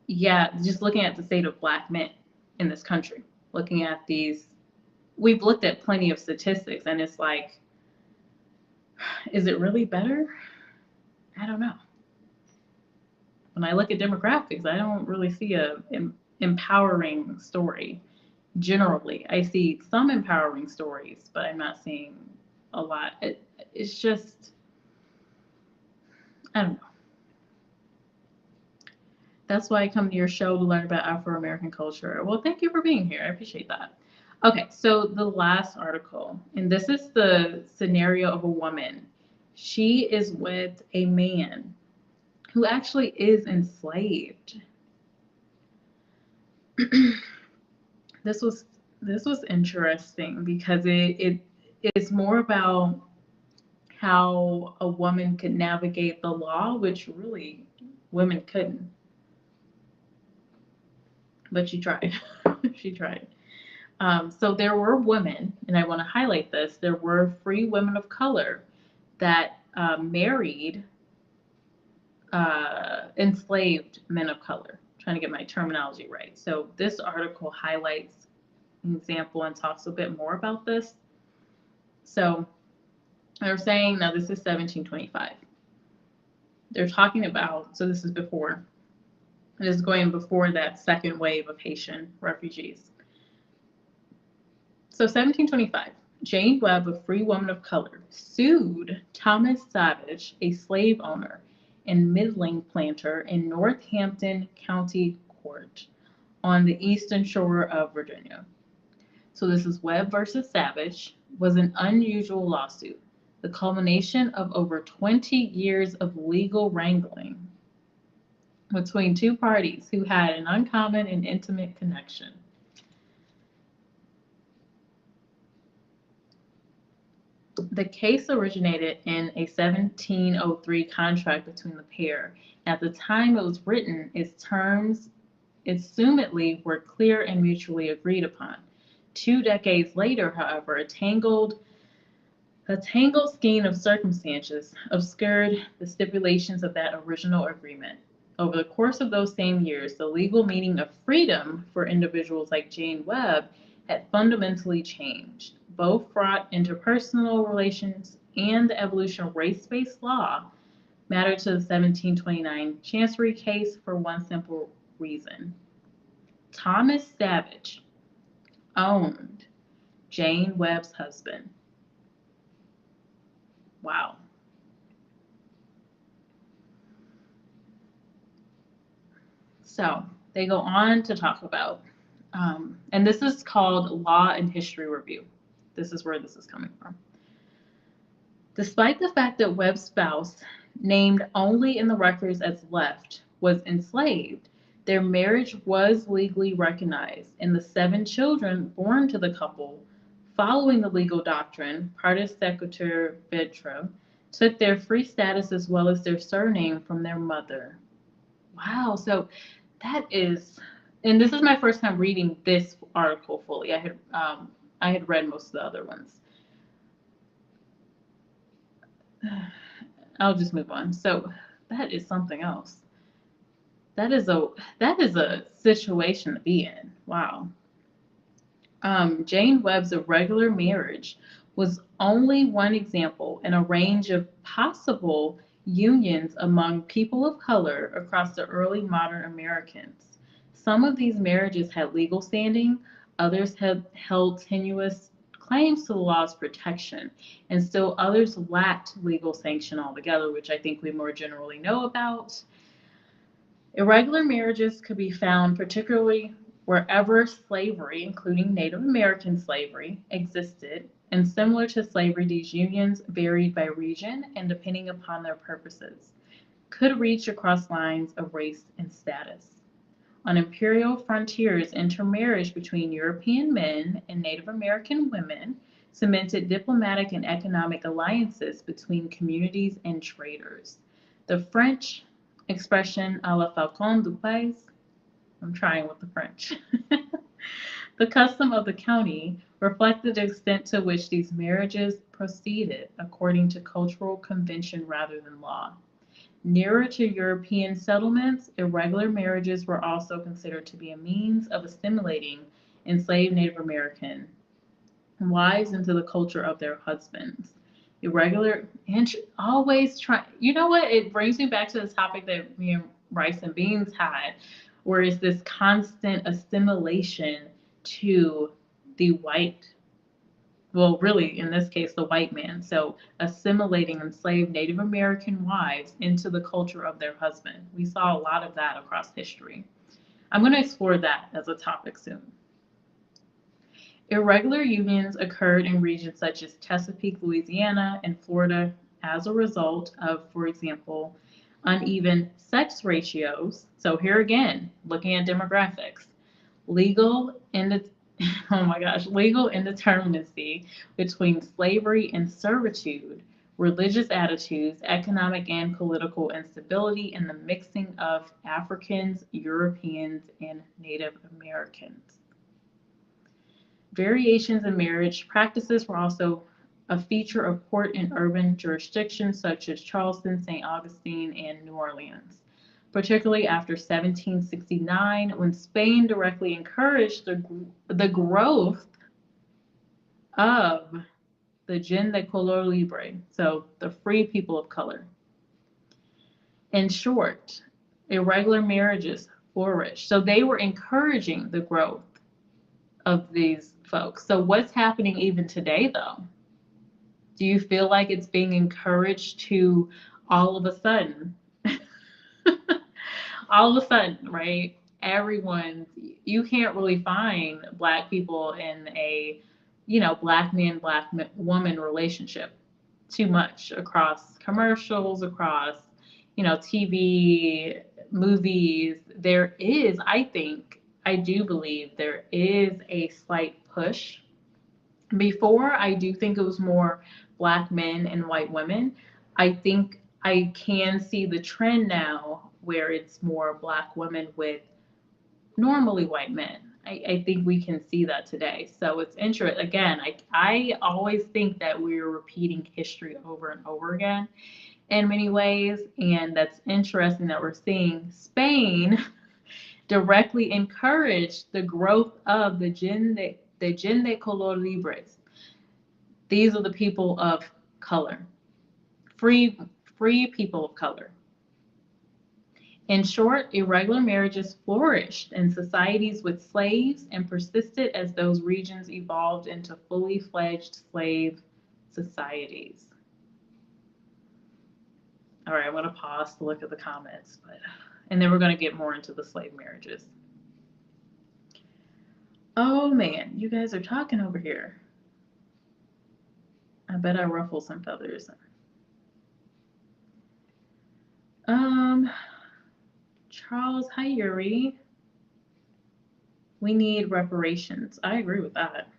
yeah, just looking at the state of Black men in this country, looking at these, we've looked at plenty of statistics and it's like, is it really better? I don't know. When I look at demographics, I don't really see a empowering story. Generally, I see some empowering stories, but I'm not seeing a lot. It's just, I don't know. That's why I come to your show to learn about Afro-American culture. Well, thank you for being here. I appreciate that. Okay, so the last article, and this is the scenario of a woman. She is with a man who actually is enslaved. this was this was interesting because it's more about how a woman could navigate the law, which really women couldn't. But she tried. She tried. So there were women, and I want to highlight this. There were free women of color that married enslaved men of color. I'm trying to get my terminology right. So this article highlights an example and talks a bit more about this. So they're saying, now this is 1725. They're talking about, so this is before, it is going before that second wave of Haitian refugees. So 1725, Jane Webb, a free woman of color, sued Thomas Savage, a slave owner and middling planter in Northampton County Court on the eastern shore of Virginia. So this is Webb versus Savage, was an unusual lawsuit, the culmination of over 20 years of legal wrangling between two parties who had an uncommon and intimate connection. The case originated in a 1703 contract between the pair. At the time it was written, its terms assumedly were clear and mutually agreed upon. 2 decades later, however, a tangled skein of circumstances obscured the stipulations of that original agreement. Over the course of those same years, the legal meaning of freedom for individuals like Jane Webb had fundamentally changed. Both fraught interpersonal relations and the evolution of race-based law mattered to the 1729 Chancery case for one simple reason. Thomas Savage owned Jane Webb's husband. Wow. So they go on to talk about, and this is called Law and History Review. This is where this is coming from. Despite the fact that Webb's spouse, named only in the records as left, was enslaved, their marriage was legally recognized, and the 7 children born to the couple following the legal doctrine, partes sequitur vitro, took their free status as well as their surname from their mother. Wow, so that is, and this is my first time reading this article fully. I had read most of the other ones. I'll just move on. So that is something else. That is a situation to be in. Wow. Jane Webb's irregular marriage was only one example in a range of possible unions among people of color across the early modern Americans. Some of these marriages had legal standing, others had held tenuous claims to the law's protection, and still others lacked legal sanction altogether, which I think we more generally know about. Irregular marriages could be found particularly wherever slavery, including Native American slavery, existed, and similar to slavery, these unions varied by region and depending upon their purposes, could reach across lines of race and status. On imperial frontiers, intermarriage between European men and Native American women cemented diplomatic and economic alliances between communities and traders. The French expression à la Falcon du Pays, I'm trying with the French, The custom of the county reflected the extent to which these marriages proceeded according to cultural convention rather than law. Nearer to European settlements, irregular marriages were also considered to be a means of assimilating enslaved Native American wives into the culture of their husbands. Irregular and always try. You know what? It brings me back to the topic that me and Rice and Beans had, where it's this constant assimilation to the white, well, really, in this case, the white man. So assimilating enslaved Native American wives into the culture of their husband. We saw a lot of that across history. I'm going to explore that as a topic soon. Irregular unions occurred in regions such as Chesapeake, Louisiana, and Florida as a result of, for example, uneven sex ratios. So here again, looking at demographics, legal oh my gosh, legal indeterminacy between slavery and servitude, religious attitudes, economic and political instability, and the mixing of Africans, Europeans, and Native Americans. Variations in marriage practices were also a feature of port and urban jurisdictions such as Charleston, St. Augustine, and New Orleans, particularly after 1769, when Spain directly encouraged the growth of the gente de color libre, so the free people of color. In short, irregular marriages flourished. So they were encouraging the growth of these folks. So what's happening even today, though? Do you feel like it's being encouraged to all of a sudden, all of a sudden, right? Everyone, you can't really find Black people in a, Black man, Black woman relationship too much across commercials, across, TV, movies. There is, I do believe there is a slight push. Before, I do think it was more Black men and white women. I think I can see the trend now where it's more Black women with normally white men. I think we can see that today. So it's interesting. Again, I always think that we're repeating history over and over again in many ways. And that's interesting that we're seeing Spain directly encourage the growth of the gente de color libres. These are the people of color, free people of color. In short, irregular marriages flourished in societies with slaves and persisted as those regions evolved into fully fledged slave societies. All right, I'm going to pause to look at the comments, and then we're going to get more into the slave marriages. Oh man, you guys are talking over here. I bet I ruffle some feathers. Charles, hi Yuri. We need reparations. I agree with that.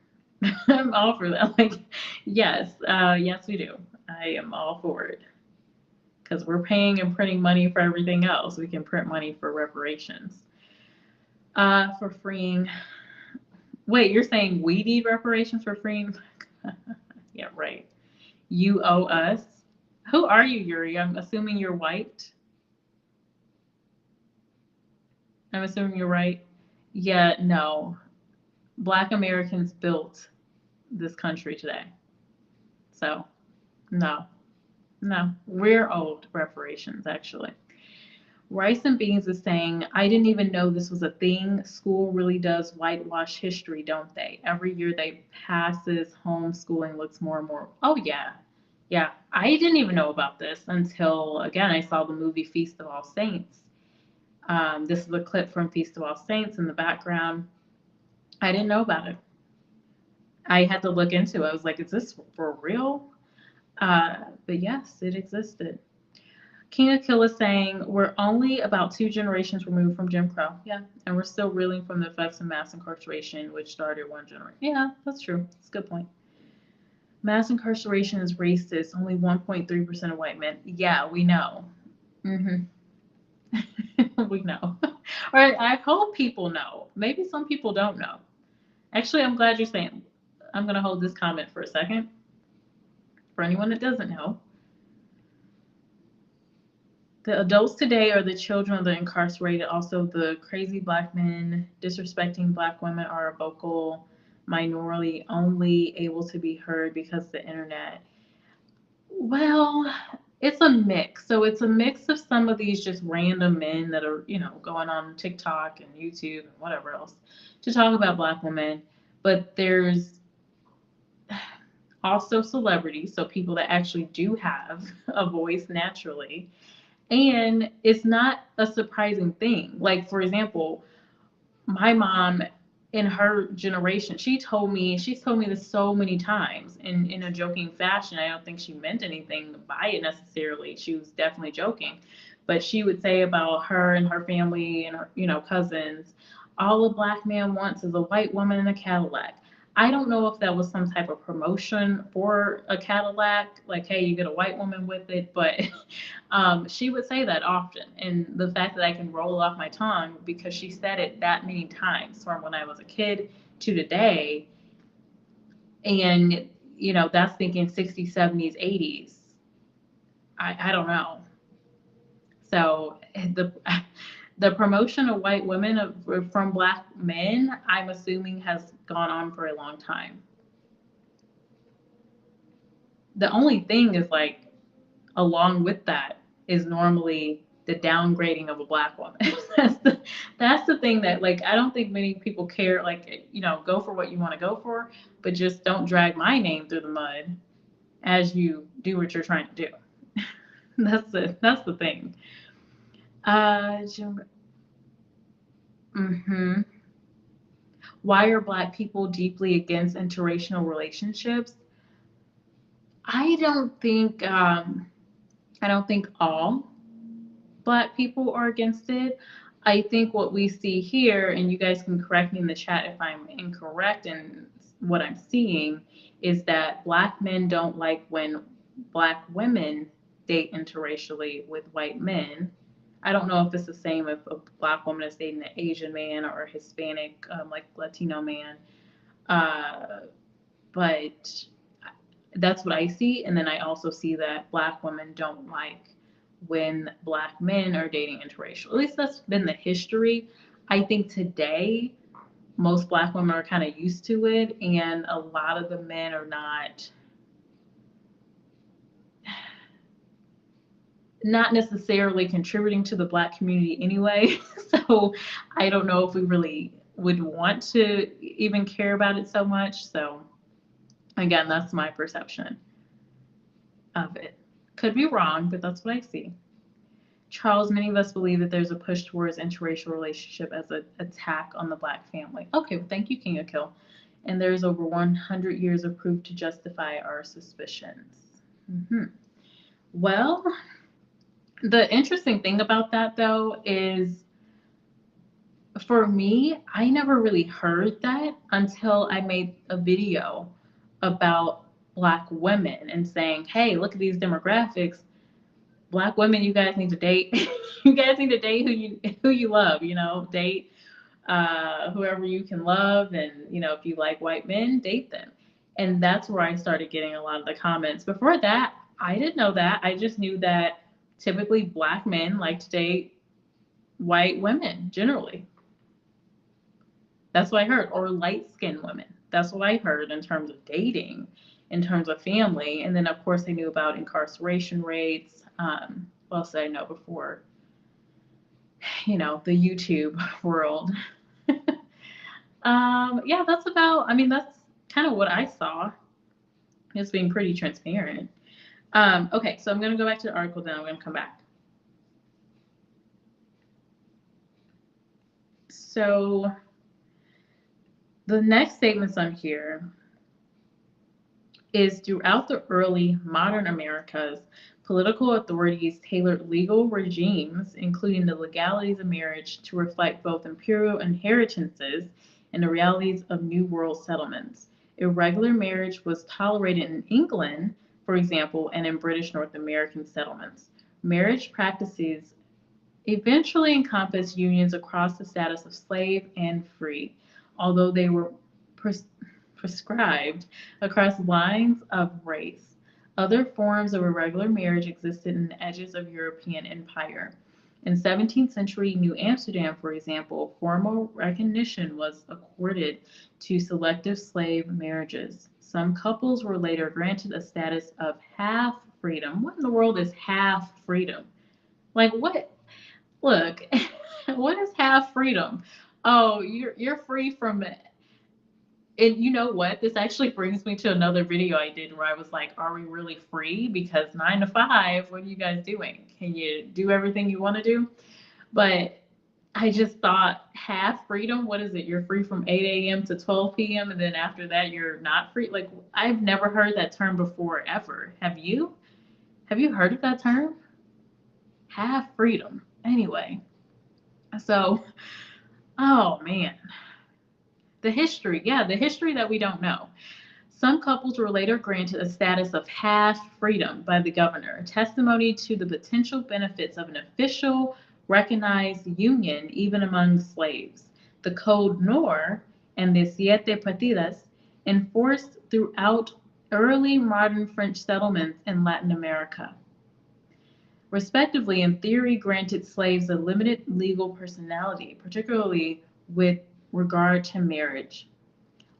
I'm all for that. Yes, yes we do. I am all for it. Because we're paying and printing money for everything else. We can print money for reparations. For freeing. Wait, you're saying we need reparations for freeing? Yeah, right. You owe us. Who are you, Yuri? I'm assuming you're white. I'm assuming you're right. Yeah, no. Black Americans built this country today. So, no. We're owed reparations, actually. Rice and Beans is saying, I didn't even know this was a thing. School really does whitewash history, don't they? Every year they passes, homeschooling looks more and more. Oh, yeah. Yeah. I didn't even know about this until, again, I saw the movie Feast of All Saints. This is a clip from Feast of All Saints in the background. I didn't know about it. I had to look into it. I was like, is this for real? But yes, it existed. King Akilah is saying, we're only about 2 generations removed from Jim Crow. Yeah, and we're still reeling from the effects of mass incarceration, which started 1 generation. Yeah, that's true. That's a good point. Mass incarceration is racist. Only 1.3% of white men. Yeah, we know. We know. Or I hope people know. Maybe some people don't know. Actually, I'm glad you're saying. I'm going to hold this comment for a second. For anyone that doesn't know, the adults today are the children of the incarcerated. Also, the crazy black men disrespecting black women are a vocal minority, only able to be heard because of the internet. Well, it's a mix. So it's a mix of some of these just random men that are, going on TikTok and YouTube and whatever else to talk about black women. But there's also celebrities, so people that actually do have a voice naturally. And it's not a surprising thing. Like, for example, my mom in her generation, she's told me this so many times in a joking fashion. I don't think she meant anything by it necessarily. She was definitely joking. But she would say about her and her family and her, cousins, all a black man wants is a white woman in a Cadillac. I don't know if that was some type of promotion for a Cadillac, like, hey, you get a white woman with it, but she would say that often. And the fact that I can roll off my tongue because she said it that many times from when I was a kid to today. And, that's thinking 60s, 70s, 80s. I don't know. So the promotion of white women from black men, I'm assuming, has gone on for a long time. The only thing is, like, along with that is normally the downgrading of a black woman. that's the thing that, like, I don't think many people care. Like, go for what you want to go for, but just don't drag my name through the mud as you do what you're trying to do. That's the thing. Uh, mm-hmm. Why are black people deeply against interracial relationships? I don't think I don't think all black people are against it. I think what we see here, and you guys can correct me in the chat if I'm incorrect in what I'm seeing, is that black men don't like when black women date interracially with white men. I don't know if it's the same if a black woman is dating an Asian man or a Hispanic, like Latino man. Uh, but that's what I see. And then I also see that black women don't like when black men are dating interracial. At least that's been the history. I think today most black women are kind of used to it, and a lot of the men are not necessarily contributing to the black community anyway. So I don't know if we really would want to even care about it so much. So again, that's my perception of it. Could be wrong, but that's what I see. Charles, many of us believe that there's a push towards interracial relationship as an attack on the black family. Okay, well, thank you, King of Kill. And there's over 100 years of proof to justify our suspicions. Mm-hmm. Well, the interesting thing about that, though, is for me, I never really heard that until I made a video about black women and saying, hey, look at these demographics. Black women, you guys need to date. You guys need to date who you love. Date whoever you can love, and if you like white men, date them. And that's where I started getting a lot of the comments. Before that, I didn't know that. I just knew that typically black men like to date white women generally. That's what I heard. Or light-skinned women. That's what I heard in terms of dating, in terms of family. And then, of course, I knew about incarceration rates. What else did I know before? The YouTube world. Yeah, that's kind of what I saw. It's being pretty transparent. Okay, so I'm going to go back to the article, then I'm going to come back. So the next statements on here is throughout the early modern Americas, political authorities tailored legal regimes, including the legalities of marriage, to reflect both imperial inheritances and the realities of New World settlements. Irregular marriage was tolerated in England, for example, and in British North American settlements. Marriage practices eventually encompassed unions across the status of slave and free, although they were pres- prescribed across lines of race. Other forms of irregular marriage existed in the edges of European empire. In 17th century New Amsterdam, for example, formal recognition was accorded to selective slave marriages. Some couples were later granted a status of half freedom. What in the world is half freedom? Like what? Look, what is half freedom? Oh, you're free from it. And you know what? This actually brings me to another video I did where I was like, are we really free? Because 9 to 5, what are you guys doing? Can you do everything you want to do? But I just thought half freedom, what is it? You're free from 8 a.m. to 12 p.m. and then after that you're not free. Like I've never heard that term before ever. Have you? Have you heard of that term? Half freedom. Anyway, so oh man. The history that we don't know. Some couples were later granted a status of half freedom by the governor, testimony to the potential benefits of an official, recognized union even among slaves. The Code Nor and the Siete Partidas enforced throughout early modern French settlements in Latin America, respectively, in theory, granted slaves a limited legal personality, particularly with regard to marriage.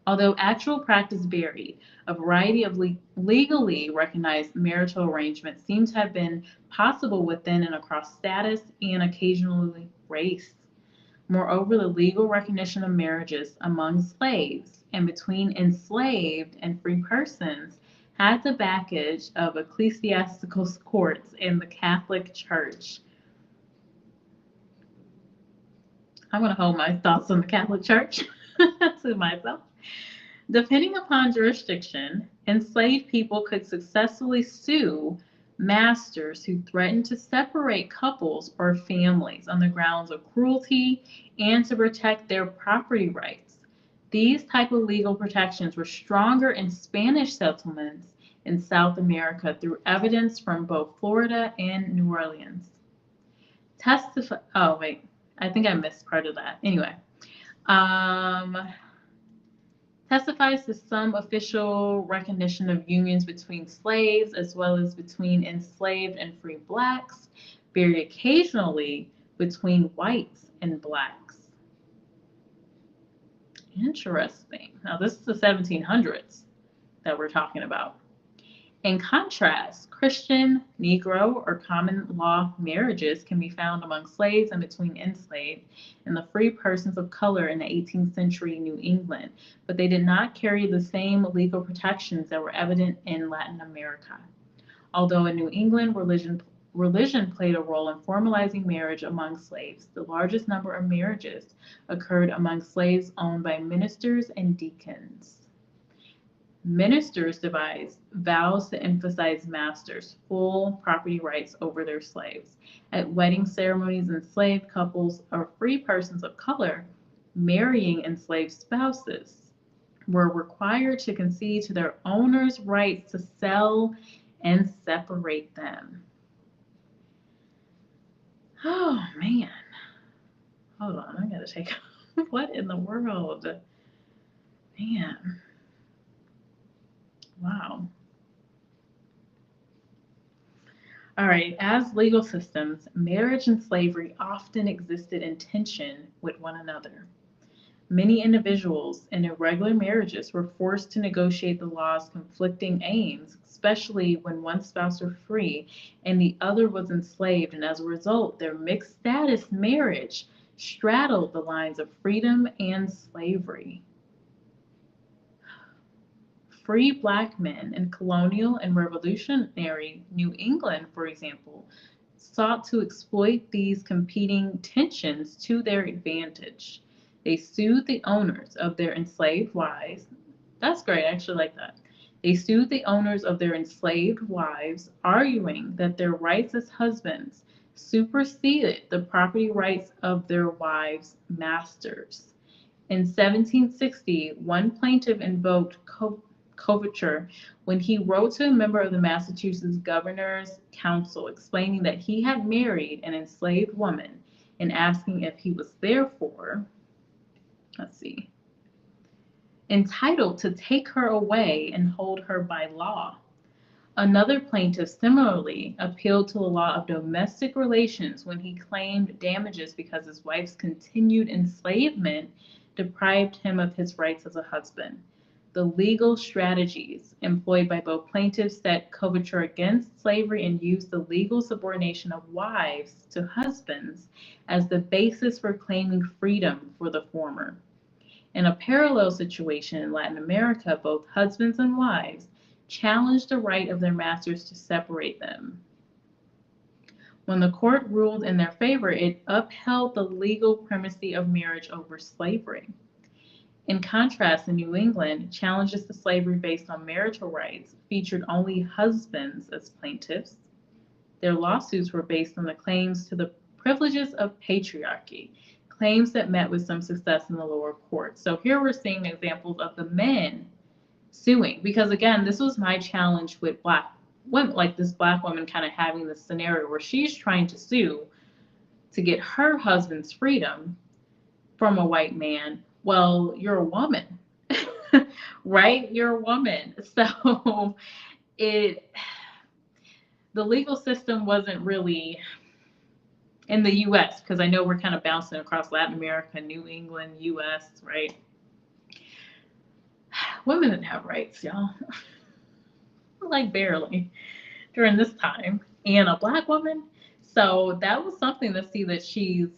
Although actual practice varied, a variety of legally recognized marital arrangements seem to have been possible within and across status and occasionally race. Moreover, the legal recognition of marriages among slaves and between enslaved and free persons had the baggage of ecclesiastical courts and the Catholic Church. I'm going to hold my thoughts on the Catholic Church to myself. Depending upon jurisdiction, enslaved people could successfully sue masters who threatened to separate couples or families on the grounds of cruelty and to protect their property rights. These type of legal protections were stronger in Spanish settlements in South America through evidence from both Florida and New Orleans. Oh wait, I think I missed part of that. Anyway, testifies to some official recognition of unions between slaves as well as between enslaved and free blacks, very occasionally between whites and blacks. Interesting. Now this is the 1700s that we're talking about. In contrast, Christian, Negro, or common law marriages can be found among slaves and between enslaved and the free persons of color in the 18th century New England, but they did not carry the same legal protections that were evident in Latin America. Although in New England, religion played a role in formalizing marriage among slaves, the largest number of marriages occurred among slaves owned by ministers and deacons. Ministers devised vows to emphasize masters' full property rights over their slaves. At wedding ceremonies, enslaved couples or free persons of color marrying enslaved spouses were required to concede to their owners' rights to sell and separate them. Oh man. Hold on, I gotta take what in the world? Man. Wow. All right, as legal systems, marriage and slavery often existed in tension with one another. Many individuals in irregular marriages were forced to negotiate the law's conflicting aims, especially when one spouse was free and the other was enslaved, and as a result, their mixed status marriage straddled the lines of freedom and slavery. Free black men in colonial and revolutionary New England, for example, sought to exploit these competing tensions to their advantage. They sued the owners of their enslaved wives. That's great, I actually like that. They sued the owners of their enslaved wives, arguing that their rights as husbands superseded the property rights of their wives' masters. In 1760, one plaintiff invoked coverture when he wrote to a member of the Massachusetts Governor's Council explaining that he had married an enslaved woman and asking if he was therefore, entitled to take her away and hold her by law. Another plaintiff similarly appealed to the law of domestic relations when he claimed damages because his wife's continued enslavement deprived him of his rights as a husband. The legal strategies employed by both plaintiffs set coverture against slavery and used the legal subordination of wives to husbands as the basis for claiming freedom for the former. In a parallel situation in Latin America, both husbands and wives challenged the right of their masters to separate them. When the court ruled in their favor, it upheld the legal primacy of marriage over slavery. In contrast, in New England, challenges to slavery based on marital rights featured only husbands as plaintiffs. Their lawsuits were based on the claims to the privileges of patriarchy, claims that met with some success in the lower courts. So here we're seeing examples of the men suing, because again, this was my challenge with Black women, like this Black woman kind of having this scenario where she's trying to sue to get her husband's freedom from a white man. Well, you're a woman, right? You're a woman. So the legal system wasn't really in the US, because I know we're kind of bouncing across Latin America, New England, US, right? Women didn't have rights, y'all. Like barely during this time. And a Black woman. So that was something to see that she's,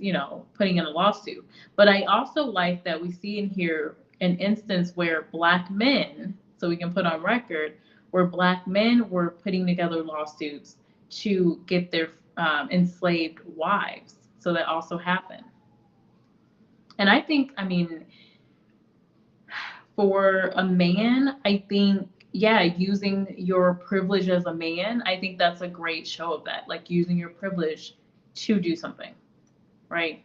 putting in a lawsuit. But I also like that we see in here an instance where Black men, so we can put on record, where Black men were putting together lawsuits to get their enslaved wives. So that also happened. And I think, for a man, I think, using your privilege as a man, I think that's a great show of that, like using your privilege to do something, right?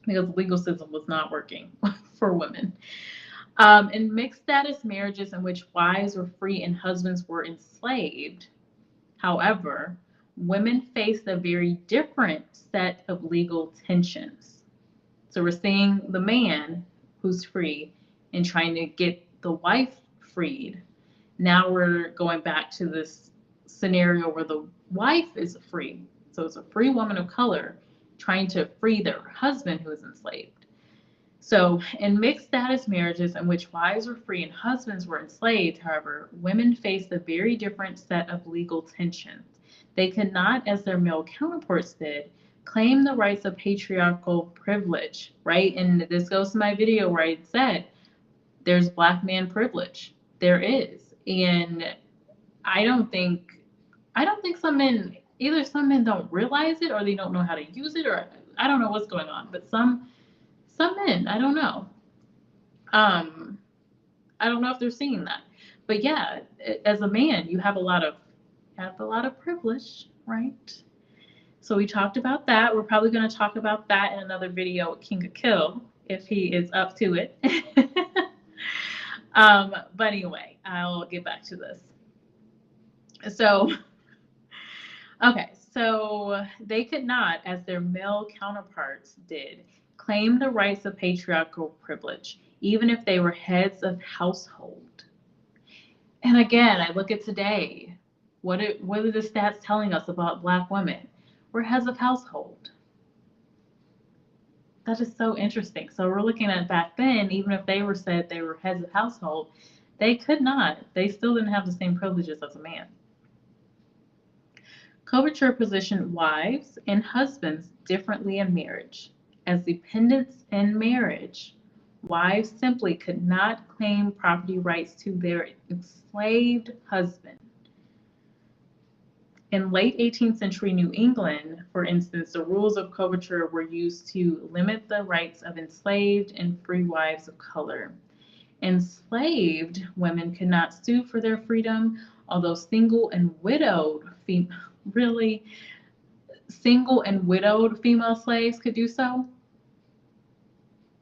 Because the legal system was not working for women. In mixed status marriages in which wives were free and husbands were enslaved, however, women faced a very different set of legal tensions. So we're seeing the man who's free and trying to get the wife freed. Now we're going back to this scenario where the wife is free. So it's a free woman of color trying to free their husband who is enslaved. So in mixed status marriages in which wives were free and husbands were enslaved, however, women faced a very different set of legal tensions. They could not, as their male counterparts did, claim the rights of patriarchal privilege, right? And this goes to my video where I said, there's Black man privilege. There is. And I don't think some men, either some men don't realize it or they don't know how to use it, or I don't know what's going on, but some men, I don't know. I don't know if they're seeing that. But yeah, as a man, you have a lot of privilege, right? So we talked about that. We're probably going to talk about that in another video with King of Kill if he is up to it. But anyway, I'll get back to this. So, okay, so they could not, as their male counterparts did, claim the rights of patriarchal privilege, even if they were heads of household. And again, I look at today, what are the stats telling us about Black women? We're heads of household. That is so interesting. So we're looking at back then, even if they were said they were heads of household, they could not. They still didn't have the same privileges as a man. Coverture positioned wives and husbands differently in marriage. As dependents in marriage, wives simply could not claim property rights to their enslaved husband. In late 18th century New England, for instance, the rules of coverture were used to limit the rights of enslaved and free wives of color. Enslaved women could not sue for their freedom, although single and widowed female slaves could do so.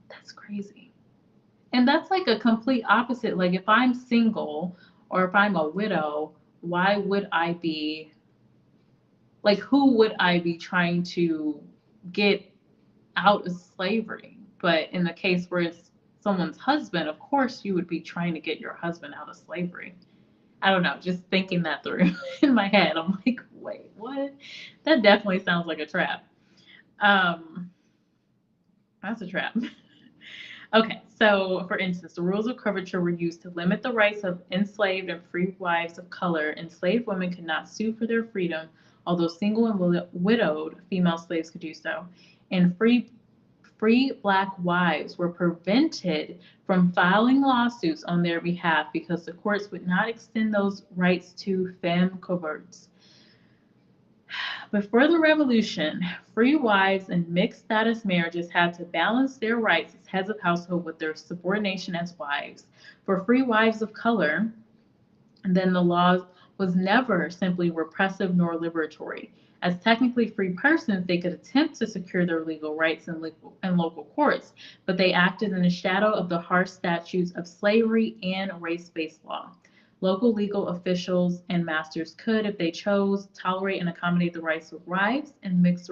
That's crazy. And that's like a complete opposite. Like if I'm single or if I'm a widow, why would I be, like who would I be trying to get out of slavery? But in the case where it's someone's husband, of course you would be trying to get your husband out of slavery. I don't know, just thinking that through in my head. I'm like, wait, what? That definitely sounds like a trap. Um, that's a trap. Okay, so for instance, the rules of coverture were used to limit the rights of enslaved and free wives of color. Enslaved women could not sue for their freedom, although single and widowed female slaves could do so. And free black wives were prevented from filing lawsuits on their behalf because the courts would not extend those rights to femme converts. Before the Revolution, free wives in mixed status marriages had to balance their rights as heads of household with their subordination as wives. For free wives of color, then the law was never simply repressive nor liberatory. As technically free persons, they could attempt to secure their legal rights in local courts, but they acted in the shadow of the harsh statutes of slavery and race-based law. Local legal officials and masters could, if they chose, tolerate and accommodate the rights of wives and mixed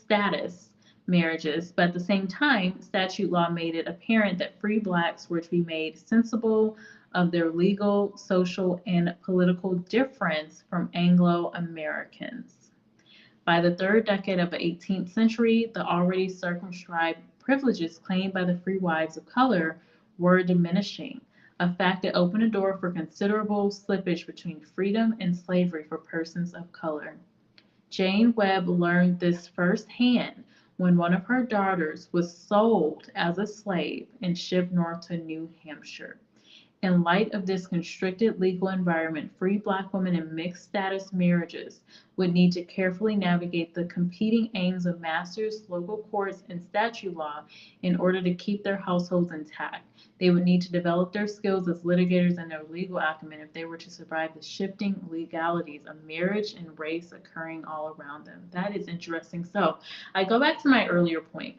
status marriages, but at the same time, statute law made it apparent that free blacks were to be made sensible of their legal, social, and political difference from Anglo-Americans. By the third decade of the 18th century, the already circumscribed privileges claimed by the free wives of color were diminishing, a fact that opened a door for considerable slippage between freedom and slavery for persons of color. Jane Webb learned this firsthand when one of her daughters was sold as a slave and shipped north to New Hampshire. In light of this constricted legal environment, free black women in mixed status marriages would need to carefully navigate the competing aims of masters, local courts, and statute law in order to keep their households intact. They would need to develop their skills as litigators and their legal acumen if they were to survive the shifting legalities of marriage and race occurring all around them. That is interesting. So I go back to my earlier point,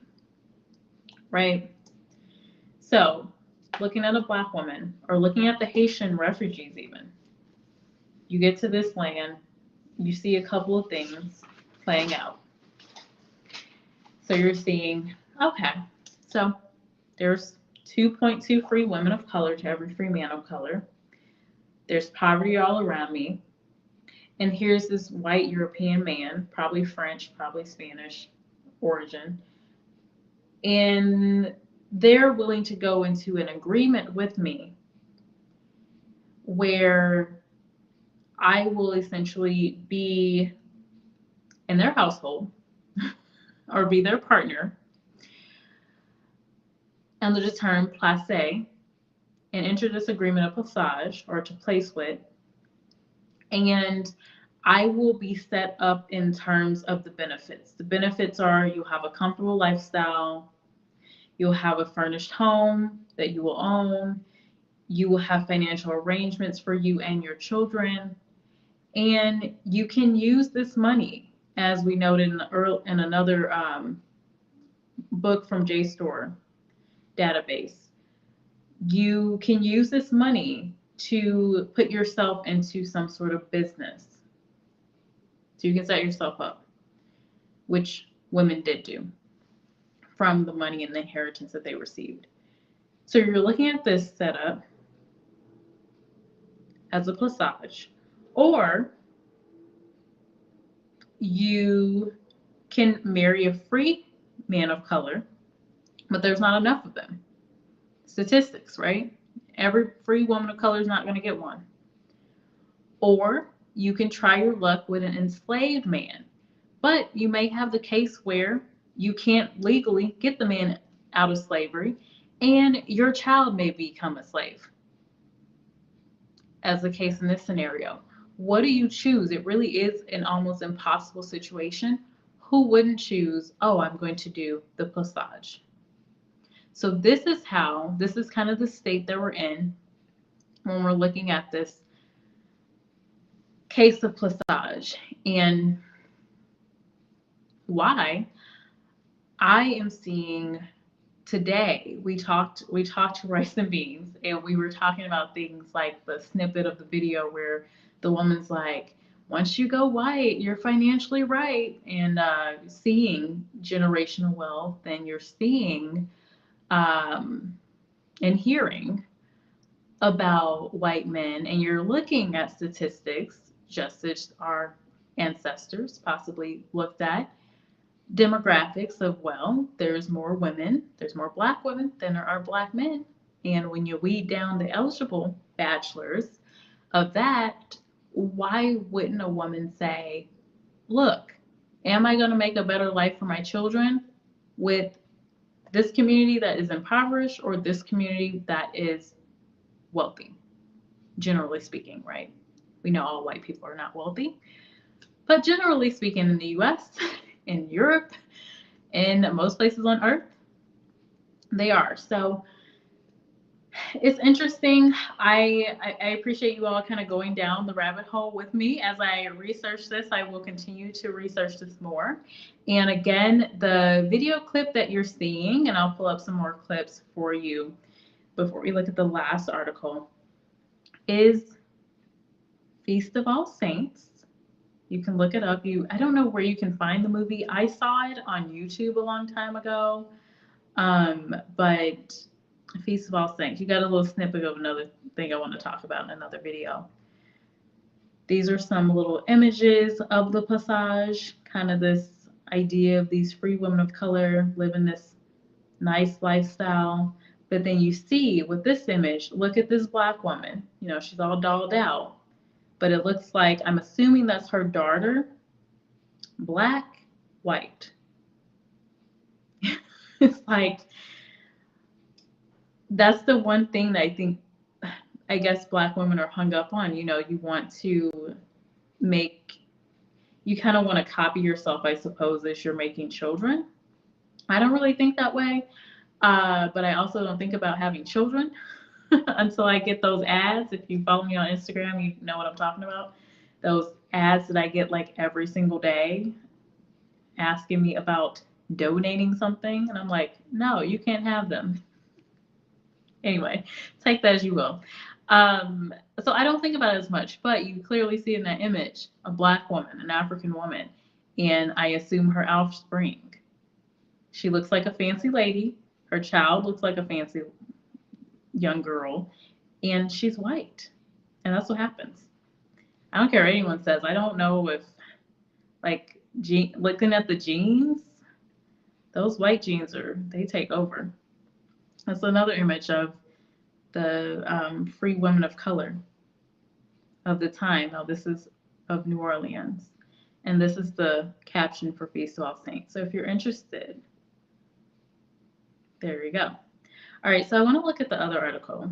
right? So looking at a black woman or looking at the Haitian refugees even, you get to this land, you see a couple of things playing out. So you're seeing, okay, so there's 2.2 free women of color to every free man of color. There's poverty all around me. And here's this white European man, probably French, probably Spanish origin. And they're willing to go into an agreement with me where I will essentially be in their household or be their partner under the term Plaçage and enter this agreement of Plaçage or to place with. And I will be set up in terms of the benefits. The benefits are you'll have a comfortable lifestyle, you'll have a furnished home that you will own, you will have financial arrangements for you and your children, and you can use this money, as we noted in another book from JSTOR database. You can use this money to put yourself into some sort of business. So you can set yourself up, which women did do from the money and the inheritance that they received. So you're looking at this setup as a Plaçage, or you can marry a free man of color, but there's not enough of them. Statistics, right? Every free woman of color is not going to get one. Or you can try your luck with an enslaved man, but you may have the case where you can't legally get the man out of slavery and your child may become a slave, as the case in this scenario. What do you choose? It really is an almost impossible situation. Who wouldn't choose, oh, I'm going to do the Plaçage? So this is kind of the state that we're in when we're looking at this case of Plaçage. And why I am seeing today, we talked to Rice and Beans, and we were talking about things like the snippet of the video where the woman's like, once you go white, you're financially right, and seeing generational wealth, and you're seeing um, and hearing about white men, and you're looking at statistics, just as our ancestors possibly looked at, demographics of, well, there's more women, there's more black women than there are black men. And when you weed down the eligible bachelors of that, why wouldn't a woman say, look, am I going to make a better life for my children with this community that is impoverished or this community that is wealthy? Generally speaking, right? We know all white people are not wealthy, but generally speaking, in the US, in Europe, in most places on earth, they are. So it's interesting. I appreciate you all kind of going down the rabbit hole with me as I research this. I will continue to research this more. And again, the video clip that you're seeing, and I'll pull up some more clips for you before we look at the last article, is Feast of All Saints. You can look it up. I don't know where you can find the movie. I saw it on YouTube a long time ago. But Feast of All Saints, you got a little snippet of another thing I want to talk about in another video. These are some little images of the Plaçage, kind of this idea of these free women of color living this nice lifestyle. But then you see with this image, look at this black woman. You know, she's all dolled out, but it looks like, I'm assuming that's her daughter, black, white. It's like, that's the one thing that I guess black women are hung up on. You know, you want to you kind of want to copy yourself, I suppose, as you're making children. I don't really think that way, but I also don't think about having children until I get those ads. If you follow me on Instagram, you know what I'm talking about. Those ads that I get like every single day asking me about donating something, and I'm like, no, you can't have them. Anyway, take that as you will. So I don't think about it as much, but you clearly see in that image a black woman, an African woman, and I assume her offspring. She looks like a fancy lady. Her child looks like a fancy young girl, and she's white. And that's what happens. I don't care what anyone says. I don't know if, like, looking at the genes, those white genes they take over. That's another image of the free women of color of the time. Now, this is of New Orleans, and this is the caption for Feast of All Saints. So if you're interested, there you go. All right, so I want to look at the other article.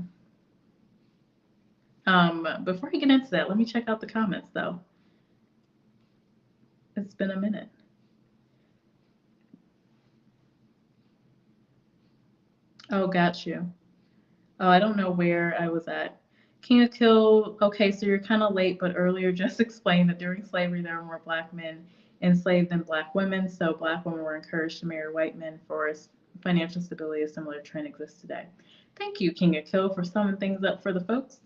Before I get into that, let me check out the comments, though. It's been a minute. Oh, got you. Oh, I don't know where I was at. King of Kill, okay, so you're kind of late, but earlier just explained that during slavery there were more black men enslaved than black women, so black women were encouraged to marry white men for financial stability. A similar trend exists today. Thank you, King of Kill, for summing things up for the folks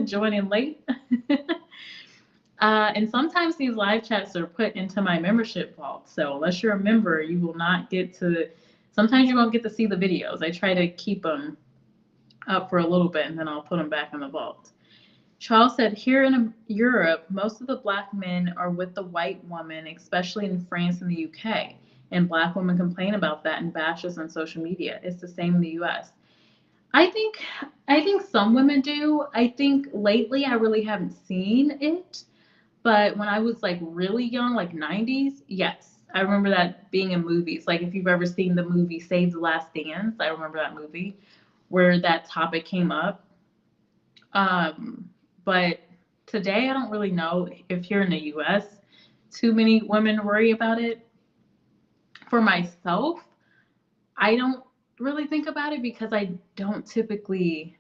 joining late. And sometimes these live chats are put into my membership vault, so unless you're a member, you will not get to, sometimes you won't get to see the videos. I try to keep them up for a little bit and then I'll put them back in the vault. Charles said, here in Europe, most of the black men are with the white woman, especially in France and the UK. And black women complain about that in bashes on social media. It's the same in the US. I think some women do. I think lately I really haven't seen it. But when I was like really young, like 90s, yes. I remember that being in movies. Like if you've ever seen the movie Save the Last Dance, I remember that movie where that topic came up. But today I don't really know if here in the US too many women worry about it. For myself, I don't really think about it because I don't typically,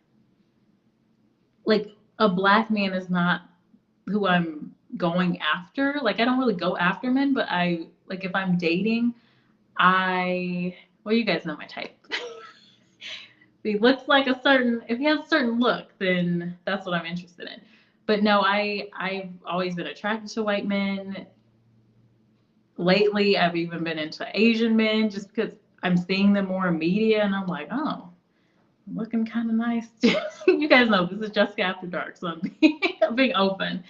like, a black man is not who I'm going after. Like I don't really go after men, but if I'm dating, well, you guys know my type. If he looks like if he has a certain look, then that's what I'm interested in. But no, I've always been attracted to white men. Lately, I've even been into Asian men just because I'm seeing them more in media, and I'm like, oh, looking kind of nice. You guys know this is Jessica After Dark, so I'm being open.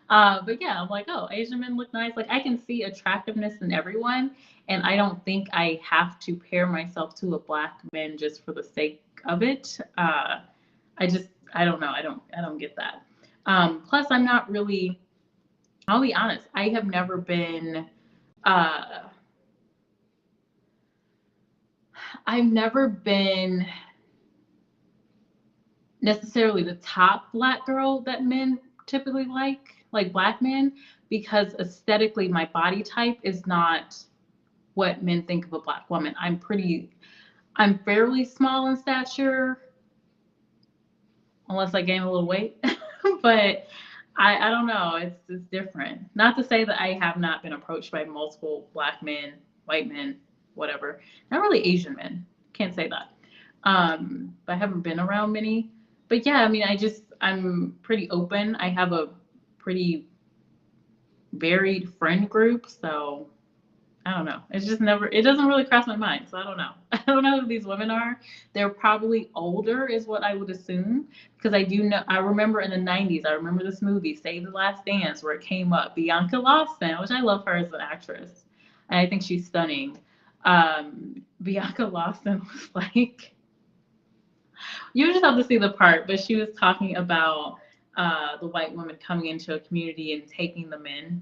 But yeah, I'm like, oh, Asian men look nice. Like I can see attractiveness in everyone, and I don't think I have to pair myself to a black man just for the sake of it. I don't know. I don't get that. Plus, I'm not really. I'll be honest. I have never been. Uh, I've never been necessarily the top black girl that men typically like black men, because aesthetically my body type is not what men think of a black woman. I'm fairly small in stature, unless I gain a little weight. But I don't know, it's different. Not to say that I have not been approached by multiple black men, white men, whatever. Not really Asian men. Can't say that. But I haven't been around many. But yeah, I mean, I'm pretty open. I have a pretty varied friend group, so I don't know. It's just never, it doesn't really cross my mind. So I don't know. I don't know who these women are. They're probably older, is what I would assume. Because I do know, I remember in the 90s, I remember this movie, Save the Last Dance, where it came up. Bianca Lawson, which I love her as an actress. And I think she's stunning. Bianca Lawson was like, you just have to see the part, but she was talking about the white woman coming into a community and taking them in.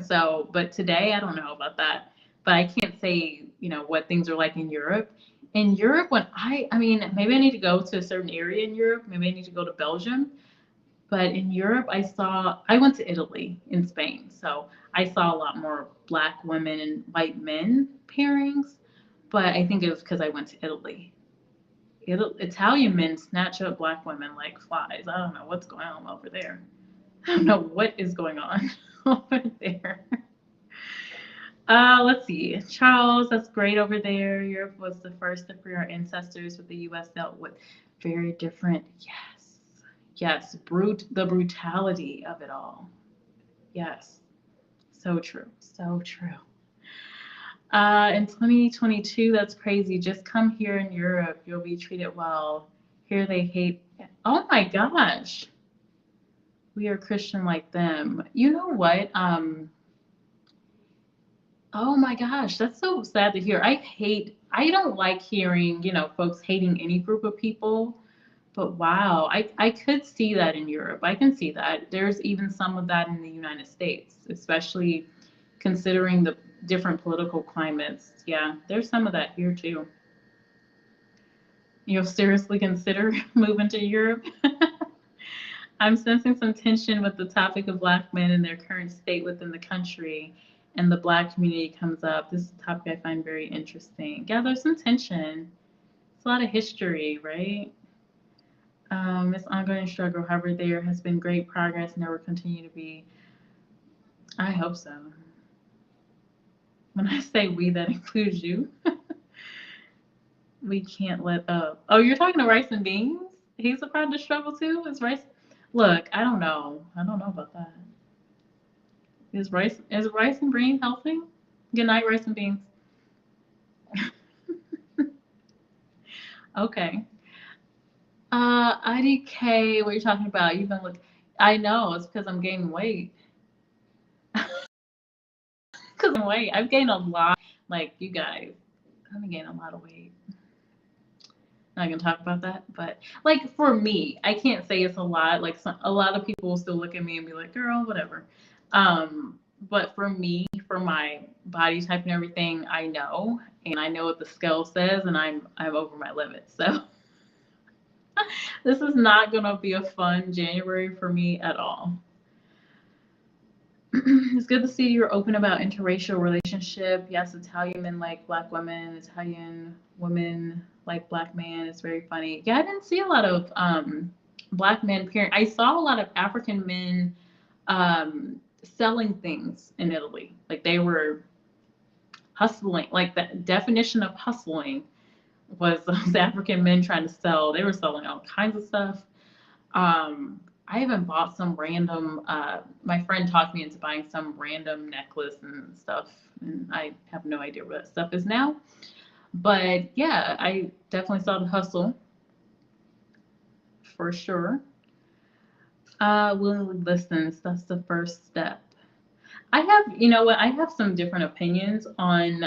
So, but today, I don't know about that. But I can't say, what things are like in Europe. In Europe, I mean, maybe I need to go to a certain area in Europe. Maybe I need to go to Belgium. But in Europe, I went to Italy in Spain. So I saw a lot more black women and white men pairings. But I think it was because I went to Italy. Italian men snatch up black women like flies. I don't know what's going on over there. I don't know what is going on over there. Let's see. Charles, that's great over there. Europe was the first to free our ancestors, with the U.S. dealt with very different. Yes. Yes. The brutality of it all. Yes. So true. So true. In 2022, that's crazy. Just come here in Europe. You'll be treated well. Here they hate. Oh my gosh. We are Christian like them. You know what? Oh my gosh, that's so sad to hear. I don't like hearing, folks hating any group of people. But wow, I could see that in Europe. I can see that. There's even some of that in the United States, especially considering the different political climates. Yeah, there's some of that here too. You'll seriously consider moving to Europe? I'm sensing some tension with the topic of black men and their current state within the country, and the black community comes up. This is a topic I find very interesting. Yeah, there's some tension. It's a lot of history, right? This ongoing struggle, however, there has been great progress and there will continue to be. I hope so. When I say we, that includes you. We can't let up. Oh, you're talking to Rice and Beans? He's a part of the struggle too? Is Rice? Look, I don't know. I don't know about that. Is Rice and Beans helping? Good night, Rice and Beans. Okay. IDK, what are you talking about? You've been looking. I know, it's because I'm gaining weight. Because I've gained a lot. Like, you guys, I've been gaining a lot of weight. Not gonna talk about that, but like for me, I can't say it's a lot. Like a lot of people will still look at me and be like, "Girl, whatever." But for me, for my body type and everything, I know, and I know what the scale says, and I'm over my limit. So this is not gonna be a fun January for me at all. It's good to see you're open about interracial relationship. Yes, Italian men like black women, Italian women like black men. It's very funny. Yeah, I didn't see a lot of black men pairing. I saw a lot of African men selling things in Italy. Like they were hustling. Like the definition of hustling was those African men trying to sell. They were selling all kinds of stuff. I even bought some random, my friend talked me into buying some random necklace and stuff, and I have no idea what that stuff is now. But yeah, I definitely saw the hustle for sure. Willingly listens. That's the first step. I have, you know what? I have some different opinions on,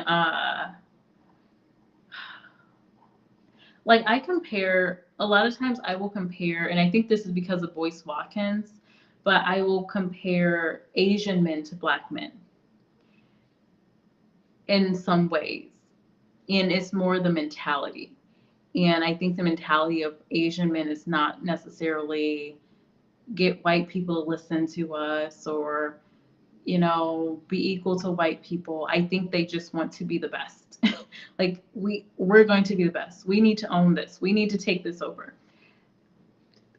like I compare. A lot of times, I will compare, and I think this is because of Boyce Watkins, but I will compare Asian men to black men in some ways, and it's more the mentality. And I think the mentality of Asian men is not necessarily get white people to listen to us or, be equal to white people. I think they just want to be the best. Like we're going to be the best. We need to own this. We need to take this over.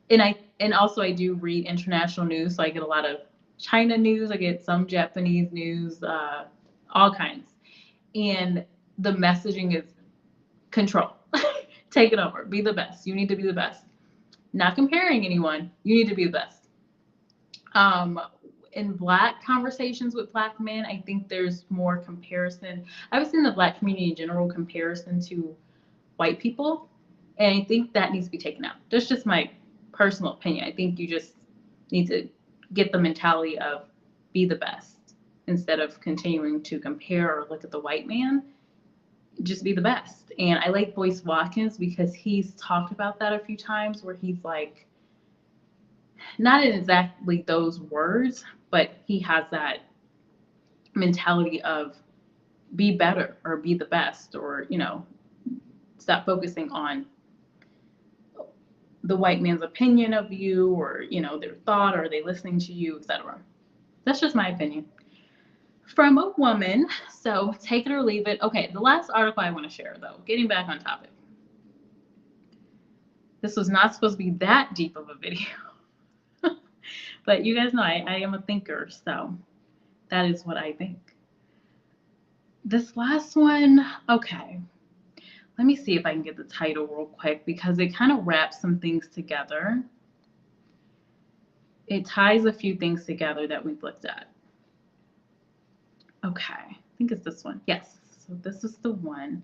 And also I do read international news, so I get a lot of China news. I get some Japanese news, all kinds. And the messaging is control. Take it over. Be the best. You need to be the best. Not comparing anyone. You need to be the best. Um, in black conversations with black men, I think there's more comparison. I was in the black community in general comparison to white people, and I think that needs to be taken out. That's just my personal opinion. I think you just need to get the mentality of be the best instead of continuing to compare or look at the white man. Just be the best. And I like Boyce Watkins because he's talked about that a few times where he's like, not in exactly those words, but he has that mentality of be better or be the best or, stop focusing on the white man's opinion of you or, their thought or are they listening to you, etc. That's just my opinion. From a woman, so take it or leave it. Okay, the last article I want to share though, getting back on topic. This was not supposed to be that deep of a video. But you guys know I am a thinker, so that is what I think. This last one, okay. Let me see if I can get the title real quick because it kind of wraps some things together. It ties a few things together that we've looked at. Okay, I think it's this one. Yes, so this is the one.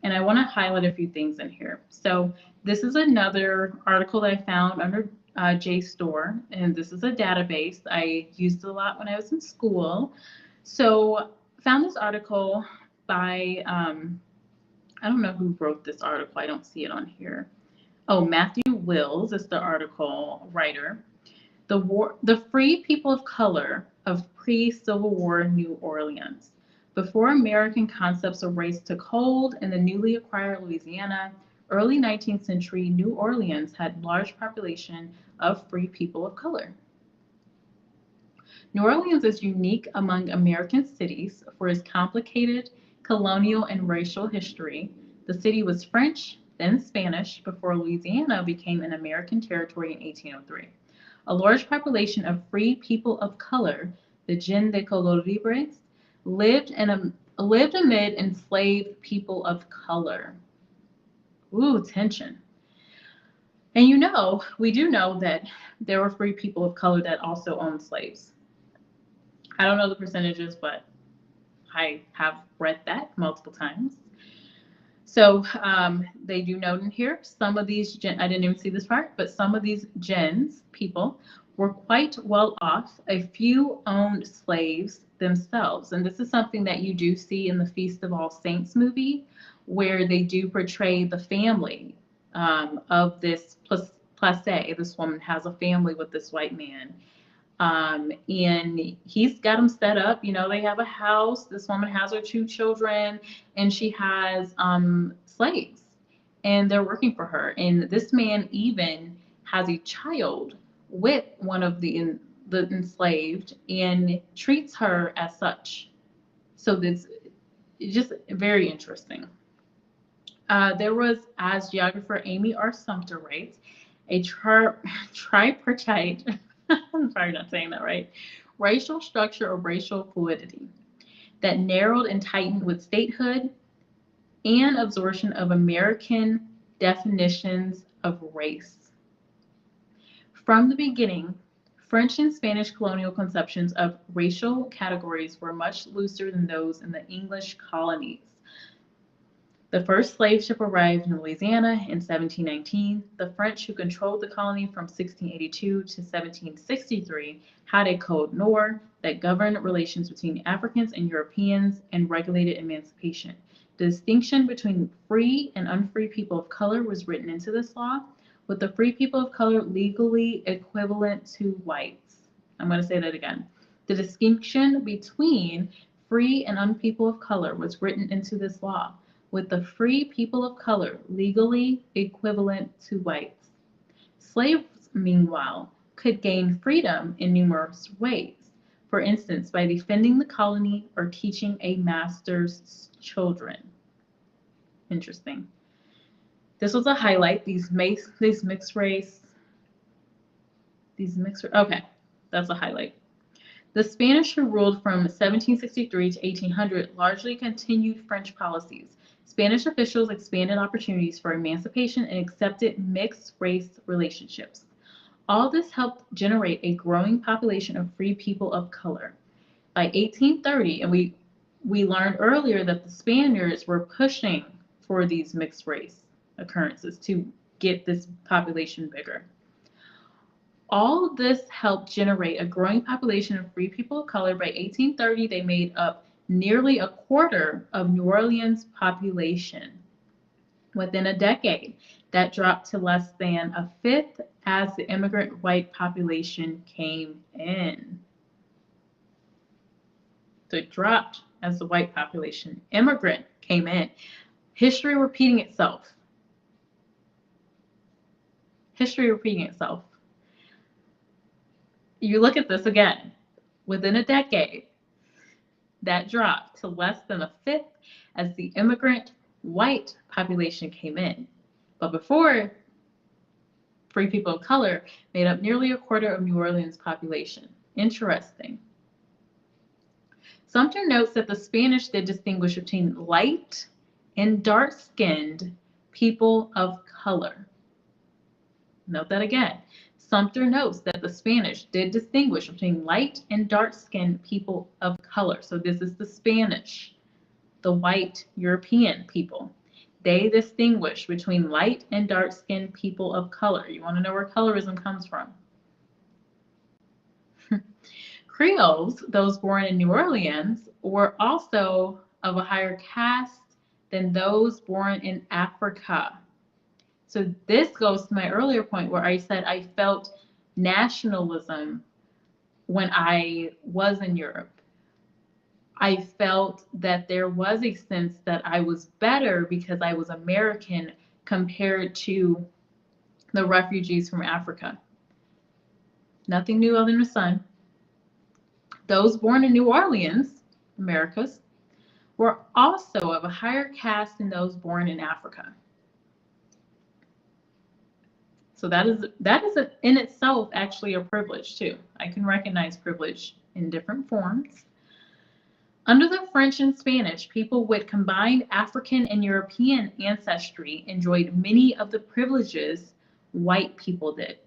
And I want to highlight a few things in here. So this is another article that I found under JSTOR, and this is a database I used a lot when I was in school. So found this article by, I don't know who wrote this article. I don't see it on here. Oh, Matthew Wills is the article writer. The free people of color of pre-Civil War New Orleans. Before American concepts of race took hold in the newly acquired Louisiana, early 19th century New Orleans had large population of free people of color. New Orleans is unique among American cities for its complicated colonial and racial history. The city was French, then Spanish, before Louisiana became an American territory in 1803. A large population of free people of color, the gens de couleur libres, lived amid enslaved people of color. Ooh, tension. And we do know that there were free people of color that also owned slaves. I don't know the percentages, but I have read that multiple times. So they do note in here, some of these, I didn't even see this part, but some of these gens, people, were quite well off. A few owned slaves themselves. And this is something that you do see in the Feast of All Saints movie, where they do portray the family of this Plaçage. This woman has a family with this white man. And he's got them set up. They have a house. This woman has her 2 children, and she has slaves, and they're working for her. And this man even has a child with one of the enslaved and treats her as such. So this is just very interesting. There was, as geographer Amy R. Sumter writes, a tripartite, I'm sorry not saying that right, racial structure or racial fluidity that narrowed and tightened with statehood and absorption of American definitions of race. From the beginning, French and Spanish colonial conceptions of racial categories were much looser than those in the English colonies. The first slave ship arrived in Louisiana in 1719. The French, who controlled the colony from 1682 to 1763, had a Code Noir that governed relations between Africans and Europeans and regulated emancipation. The distinction between free and unfree people of color was written into this law, with the free people of color legally equivalent to whites. I'm going to say that again. The distinction between free and unfree people of color was written into this law, with the free people of color legally equivalent to whites. Slaves, meanwhile, could gain freedom in numerous ways, for instance, by defending the colony or teaching a master's children. Interesting. This was a highlight, these mixed race, okay, that's a highlight. The Spanish, who ruled from 1763 to 1800, largely continued French policies. Spanish officials expanded opportunities for emancipation and accepted mixed-race relationships. All this helped generate a growing population of free people of color. By 1830, and we learned earlier that the Spaniards were pushing for these mixed-race occurrences to get this population bigger. All this helped generate a growing population of free people of color. By 1830, they made up nearly a quarter of New Orleans' population. Within a decade, that dropped to less than a fifth as the immigrant white population came in. So it dropped as the white population immigrant came in. History repeating itself. History repeating itself. You look at this again, within a decade, that dropped to less than a fifth as the immigrant white population came in. But before, free people of color made up nearly a quarter of New Orleans' population. Interesting. Sumter notes that the Spanish did distinguish between light and dark-skinned people of color. Note that again. Sumter notes that the Spanish did distinguish between light and dark-skinned people of color. So this is the Spanish, the white European people. They distinguish between light and dark-skinned people of color. You want to know where colorism comes from? Creoles, those born in New Orleans, were also of a higher caste than those born in Africa. So this goes to my earlier point where I said I felt nationalism when I was in Europe. I felt that there was a sense that I was better because I was American compared to the refugees from Africa. Nothing new under the sun. Those born in New Orleans, Americas, were also of a higher caste than those born in Africa. So that is in itself actually a privilege too. I can recognize privilege in different forms. Under the French and Spanish, people with combined African and European ancestry enjoyed many of the privileges white people did.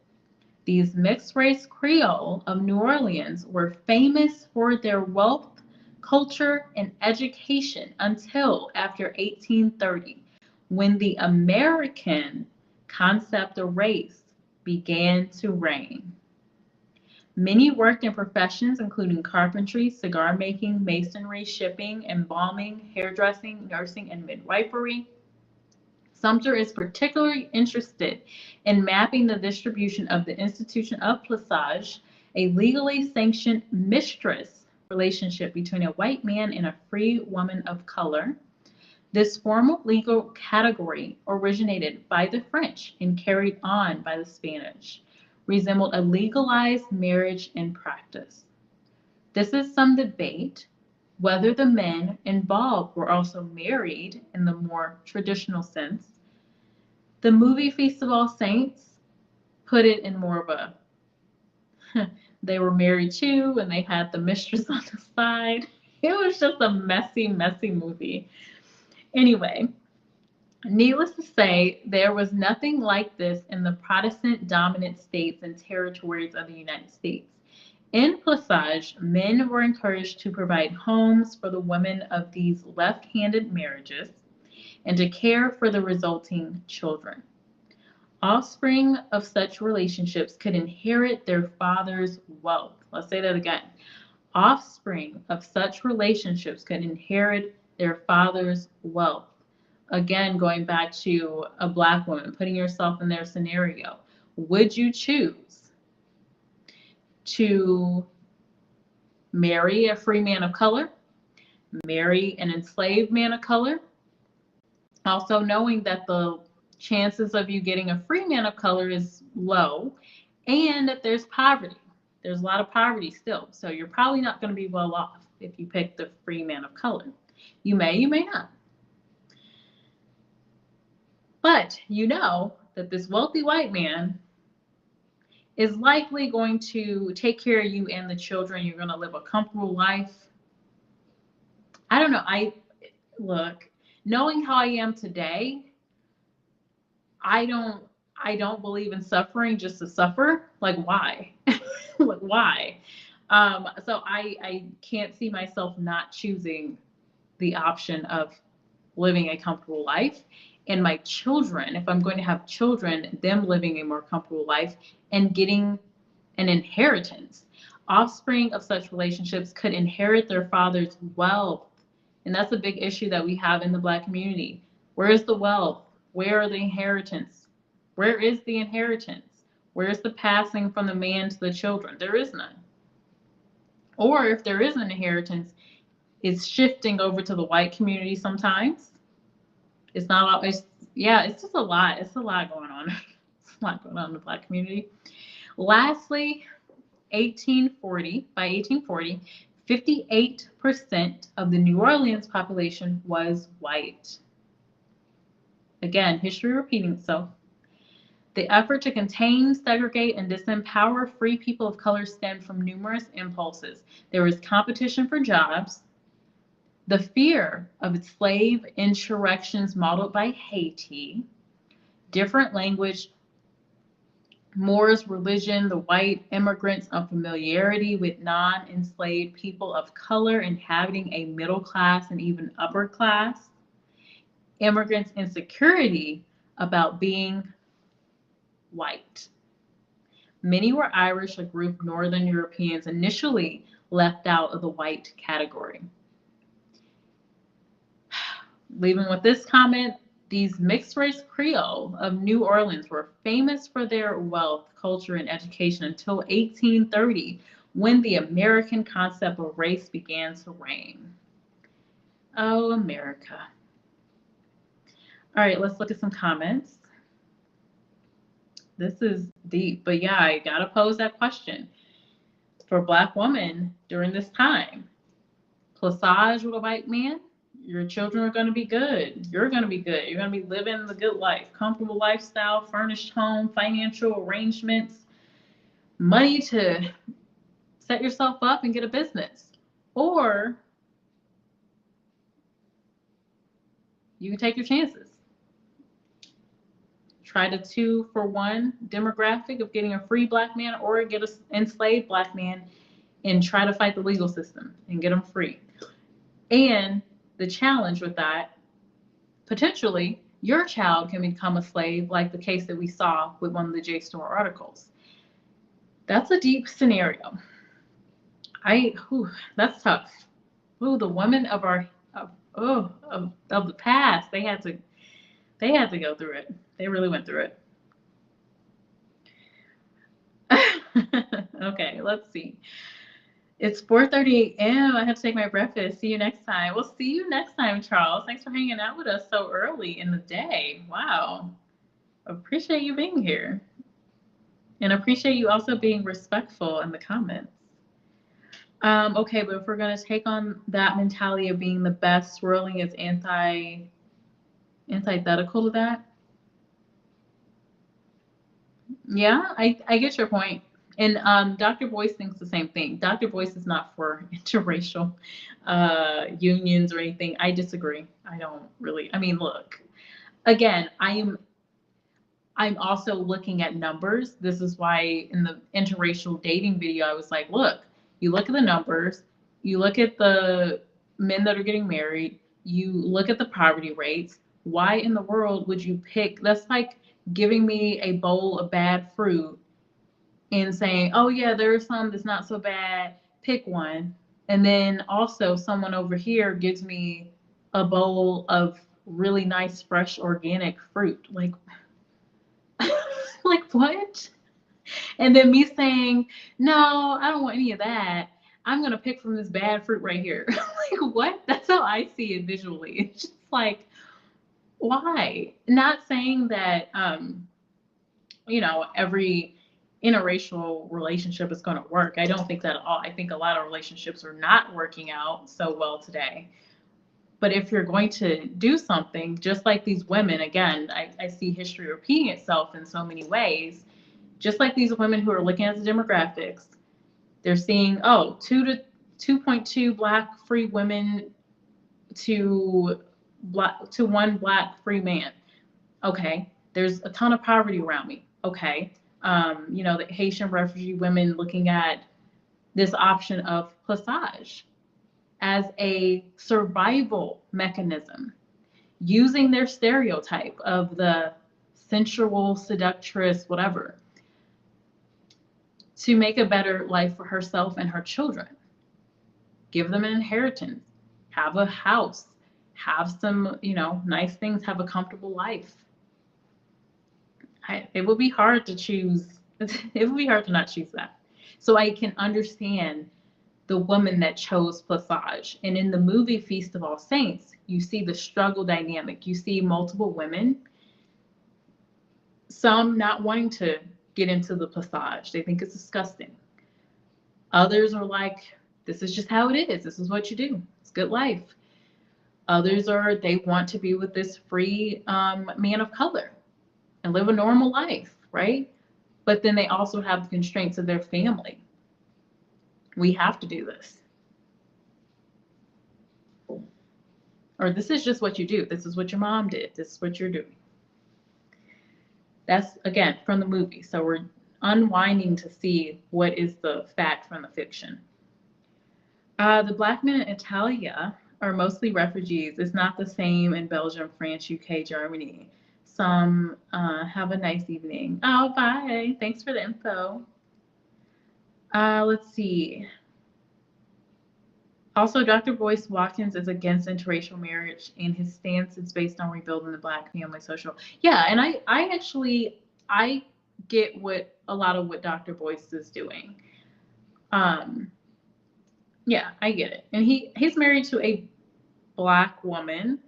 These mixed-race Creole of New Orleans were famous for their wealth, culture, and education until after 1830, when the American concept of race began to reign. Many worked in professions including carpentry, cigar making, masonry, shipping, embalming, hairdressing, nursing, and midwifery. Sumter is particularly interested in mapping the distribution of the institution of Plaçage, a legally sanctioned mistress relationship between a white man and a free woman of color. This formal legal category, originated by the French and carried on by the Spanish, resembled a legalized marriage in practice. This is some debate whether the men involved were also married in the more traditional sense. The movie Feast of All Saints put it in more of a, they were married too, and they had the mistress on the side. It was just a messy, messy movie. Anyway, needless to say, there was nothing like this in the Protestant-dominant states and territories of the United States. In Plaçage, men were encouraged to provide homes for the women of these left-handed marriages, and to care for the resulting children. Offspring of such relationships could inherit their father's wealth. Let's say that again. Offspring of such relationships could inherit their father's wealth. Again, going back to a Black woman, putting yourself in their scenario. Would you choose to marry a free man of color, marry an enslaved man of color, also knowing that the chances of you getting a free man of color is low, and that there's poverty. There's a lot of poverty still, so you're probably not going to be well off if you pick the free man of color. You may not. But you know that this wealthy white man is likely going to take care of you and the children. You're going to live a comfortable life. I don't know. Look, knowing how I am today, I don't believe in suffering just to suffer. Like, why? Like, why? So I can't see myself not choosing the option of living a comfortable life, and my children, if I'm going to have children, them living a more comfortable life and getting an inheritance. Offspring of such relationships could inherit their father's wealth. And that's a big issue that we have in the Black community. Where is the wealth? Where are the inheritance? Where is the inheritance? Where is the passing from the man to the children? There is none. Or if there is an inheritance, it's shifting over to the white community sometimes. It's not always, it's just a lot. It's a lot going on. It's a lot going on in the Black community. Lastly, by 1840, 58% of the New Orleans population was white. Again, history repeating itself. The effort to contain, segregate, and disempower free people of color stemmed from numerous impulses. There was competition for jobs, the fear of slave insurrections modeled by Haiti, different language, Moors religion, the white immigrants' unfamiliarity with non-enslaved people of color inhabiting a middle class and even upper class, immigrants' insecurity about being white. Many were Irish, a group of Northern Europeans initially left out of the white category. Leaving with this comment, these mixed-race Creole of New Orleans were famous for their wealth, culture, and education until 1830, when the American concept of race began to reign. Oh, America. All right, let's look at some comments. This is deep, but yeah, I gotta pose that question. For a Black woman during this time, Plaçage with a white man, your children are going to be good. You're going to be good. You're going to be living the good life, comfortable lifestyle, furnished home, financial arrangements, money to set yourself up and get a business. Or you can take your chances. Try the 2-for-1 demographic of getting a free Black man or get an enslaved Black man and try to fight the legal system and get them free. And the challenge with that, potentially, your child can become a slave, like the case that we saw with one of the JSTOR articles. That's a deep scenario. That's tough. The women of the past, they had to go through it. They really went through it. Okay, let's see. It's 4:30 a.m. I have to take my breakfast. See you next time. We'll see you next time, Charles. Thanks for hanging out with us so early in the day. Wow. Appreciate you being here. And appreciate you also being respectful in the comments. Okay, but if we're going to take on that mentality of being the best, swirling is antithetical to that. Yeah, I get your point. And Dr. Boyce thinks the same thing. Dr. Boyce is not for interracial unions or anything. I disagree. I don't really. I mean, look, again, I'm also looking at numbers. This is why in the interracial dating video, I was like, look, you look at the numbers, you look at the men that are getting married, you look at the poverty rates. Why in the world would you pick? That's like giving me a bowl of bad fruit and saying, oh, yeah, there's some that's not so bad. Pick one. And then also, someone over here gives me a bowl of really nice, fresh, organic fruit. Like, like what? And then me saying, no, I don't want any of that. I'm going to pick from this bad fruit right here. Like, what? That's how I see it visually. It's just like, why? Not saying that, every interracial relationship is going to work. I don't think that at all. I think a lot of relationships are not working out so well today. But if you're going to do something, just like these women, again, I see history repeating itself in so many ways. Just like these women who are looking at the demographics, they're seeing, 2.2 Black free women to one Black free man. Okay, there's a ton of poverty around me. Okay, the Haitian refugee women looking at this option of Plaçage as a survival mechanism, using their stereotype of the sensual, seductress, whatever, to make a better life for herself and her children. Give them an inheritance, have a house, have some, nice things, have a comfortable life. It would be hard to choose. It would be hard to not choose that. So I can understand the woman that chose Plaçage. And in the movie Feast of All Saints, you see the struggle dynamic. You see multiple women, some not wanting to get into the Plaçage. They think it's disgusting. Others are like, this is just how it is. This is what you do. It's good life. Others they want to be with this free man of color and live a normal life, right? But then they also have the constraints of their family. We have to do this. Or this is just what you do. This is what your mom did. This is what you're doing. That's, again, from the movie. So we're unwinding to see what is the fact from the fiction. The Black men in Italia are mostly refugees. It's not the same in Belgium, France, UK, Germany. Some have a nice evening. Oh, bye. Thanks for the info. Let's see. Also, Dr. Boyce Watkins is against interracial marriage, and his stance is based on rebuilding the Black family social. Yeah, and I get a lot of what Dr. Boyce is doing. Yeah, I get it. And he's married to a Black woman.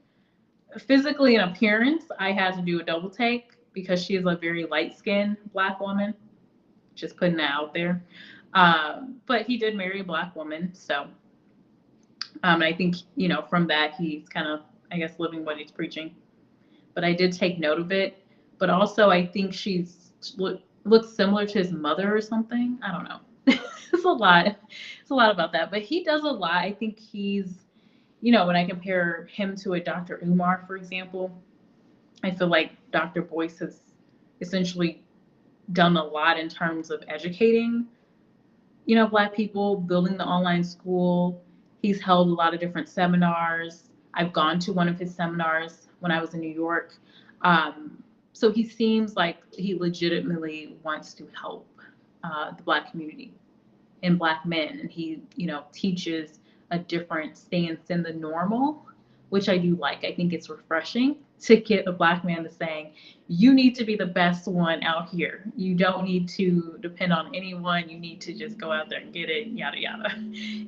Physically in appearance, I had to do a double take because she is a very light-skinned Black woman. Just putting that out there. But he did marry a Black woman, so I think, from that, he's kind of, I guess, living what he's preaching. But I did take note of it. But also, I think looks similar to his mother or something. I don't know. It's a lot. It's a lot about that. But he does a lot. I think he's, when I compare him to a Dr. Umar, for example, I feel like Dr. Boyce has essentially done a lot in terms of educating, Black people, building the online school. He's held a lot of different seminars. I've gone to one of his seminars when I was in New York. So he seems like he legitimately wants to help the Black community and Black men. And he, teaches a different stance than the normal, which I do like. I think it's refreshing to get a Black man to saying, you need to be the best one out here. You don't need to depend on anyone. You need to just go out there and get it, yada, yada.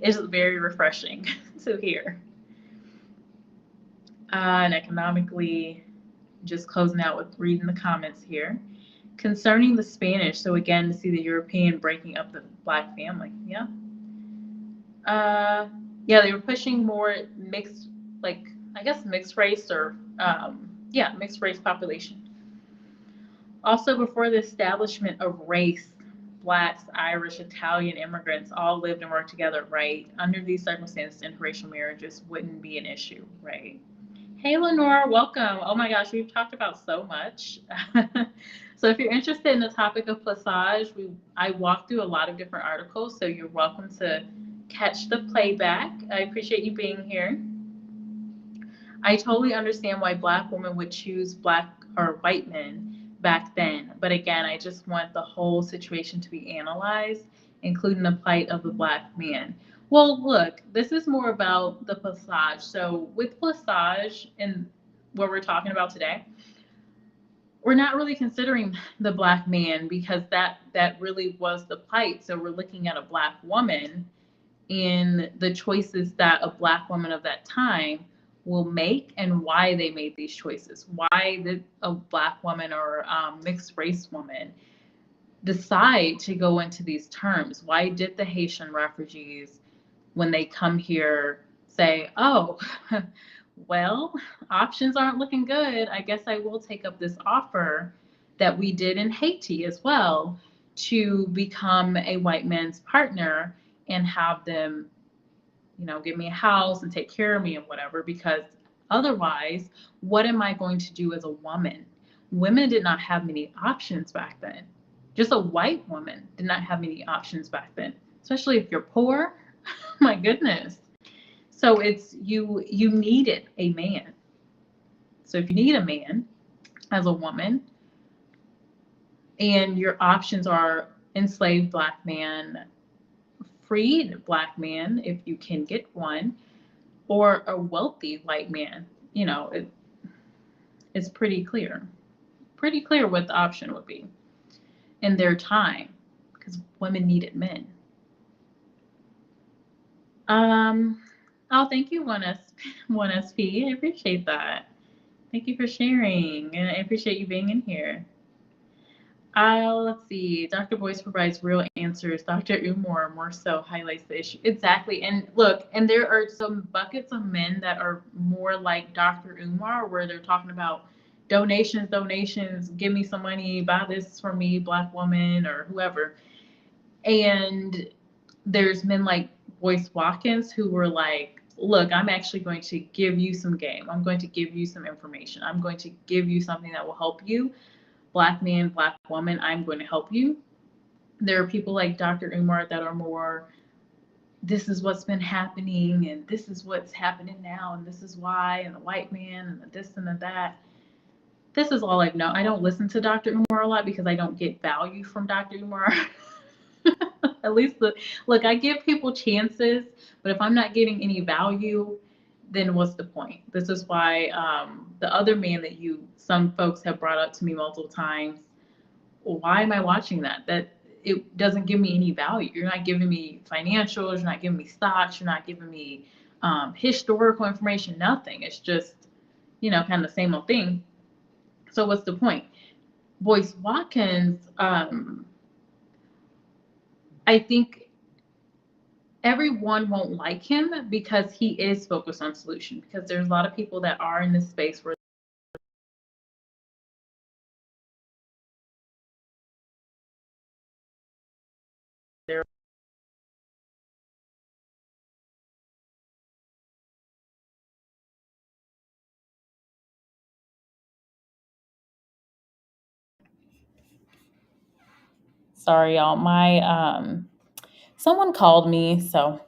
It's very refreshing to hear. And economically, just closing out with reading the comments here. Concerning the Spanish, so again, to see the European breaking up the Black family. Yeah. Yeah, they were pushing more mixed, mixed race or, mixed race population. Also, before the establishment of race, Blacks, Irish, Italian immigrants all lived and worked together, right? Under these circumstances, interracial marriages wouldn't be an issue, right? Hey, Lenore, welcome. Oh my gosh, we've talked about so much. So if you're interested in the topic of Plaçage, I walked through a lot of different articles, so you're welcome to catch the playback. I appreciate you being here. I totally understand why Black women would choose Black or white men back then. But again, I just want the whole situation to be analyzed, including the plight of the Black man. Well, look, this is more about the Plaçage. So, with Plaçage and what we're talking about today, we're not really considering the Black man because that really was the plight. So, we're looking at a Black woman in the choices that a Black woman of that time will make and why they made these choices. Why did a Black woman or mixed race woman decide to go into these terms? Why did the Haitian refugees, when they come here, say, oh, well, options aren't looking good. I guess I will take up this offer that we did in Haiti as well to become a white man's partner and have them, give me a house and take care of me and whatever, because otherwise, what am I going to do as a woman? Women did not have many options back then. Just a white woman did not have many options back then, especially if you're poor. My goodness. So it's you needed a man. So if you need a man as a woman and your options are enslaved Black man, freed Black man if you can get one, or a wealthy white man, it's pretty clear what the option would be in their time, because women needed men. um oh, thank you, 1SP. I appreciate that. Thank you for sharing, and I appreciate you being in here. Let's see. Dr. Boyce provides real answers. Dr. Umar more so highlights the issue. Exactly. And look, and there are some buckets of men that are more like Dr. Umar, where they're talking about donations, give me some money, buy this for me, Black woman or whoever. And there's men like Boyce Watkins who were like, look, I'm actually going to give you some game. I'm going to give you some information. I'm going to give you something that will help you. Black man, Black woman, I'm going to help you. There are people like Dr. Umar that are more, this is what's been happening, and this is what's happening now, and this is why, and the white man, and the this and the that. This is all I know. I don't listen to Dr. Umar a lot because I don't get value from Dr. Umar. At least look, I give people chances, but if I'm not getting any value, then what's the point? This is why the other man that some folks have brought up to me multiple times, why am I watching that? That it doesn't give me any value. You're not giving me financials, you're not giving me stocks, you're not giving me historical information, nothing. It's just, kind of the same old thing. So what's the point? Boyce Watkins, I think everyone won't like him because he is focused on solution, because there's a lot of people that are in this space where they're sorry y'all, my someone called me, so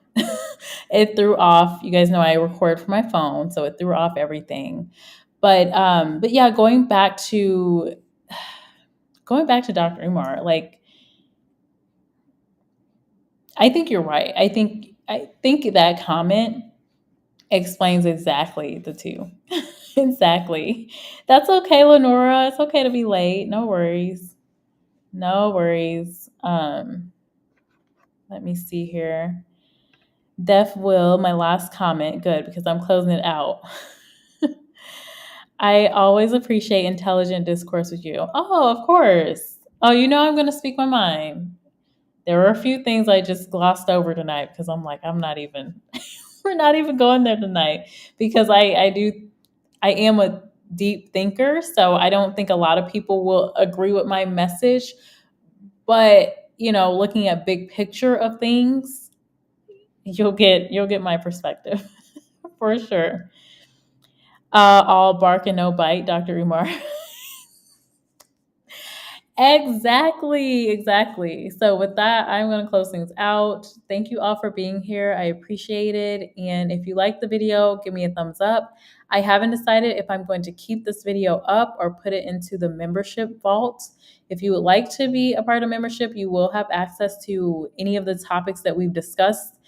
it threw off. You guys know I record from my phone, so it threw off everything. But yeah, going back to Dr. Umar, like, I think you're right. I think that comment explains exactly the two. Exactly. That's okay, Lenora. It's okay to be late. No worries. No worries. Let me see here. Def Will, my last comment. Good, because I'm closing it out. I always appreciate intelligent discourse with you. Oh, of course. Oh, I'm going to speak my mind. There were a few things I just glossed over tonight because I'm like, we're not even going there tonight, because I am a deep thinker. So I don't think a lot of people will agree with my message. But, looking at big picture of things, you'll get my perspective for sure. All bark and no bite, Dr. Umar. Exactly. So with that, I'm going to close things out. Thank you all for being here. I appreciate it. And if you like the video, give me a thumbs up. I haven't decided if I'm going to keep this video up or put it into the membership vault. If you would like to be a part of membership, you will have access to any of the topics that we've discussed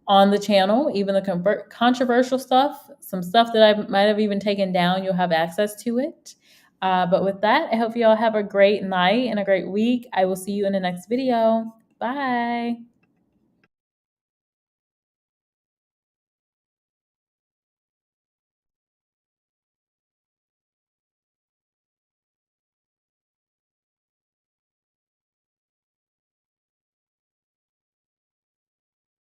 on the channel, even the controversial stuff, some stuff that I might have even taken down, you'll have access to it. But with that, I hope you all have a great night and a great week. I will see you in the next video. Bye.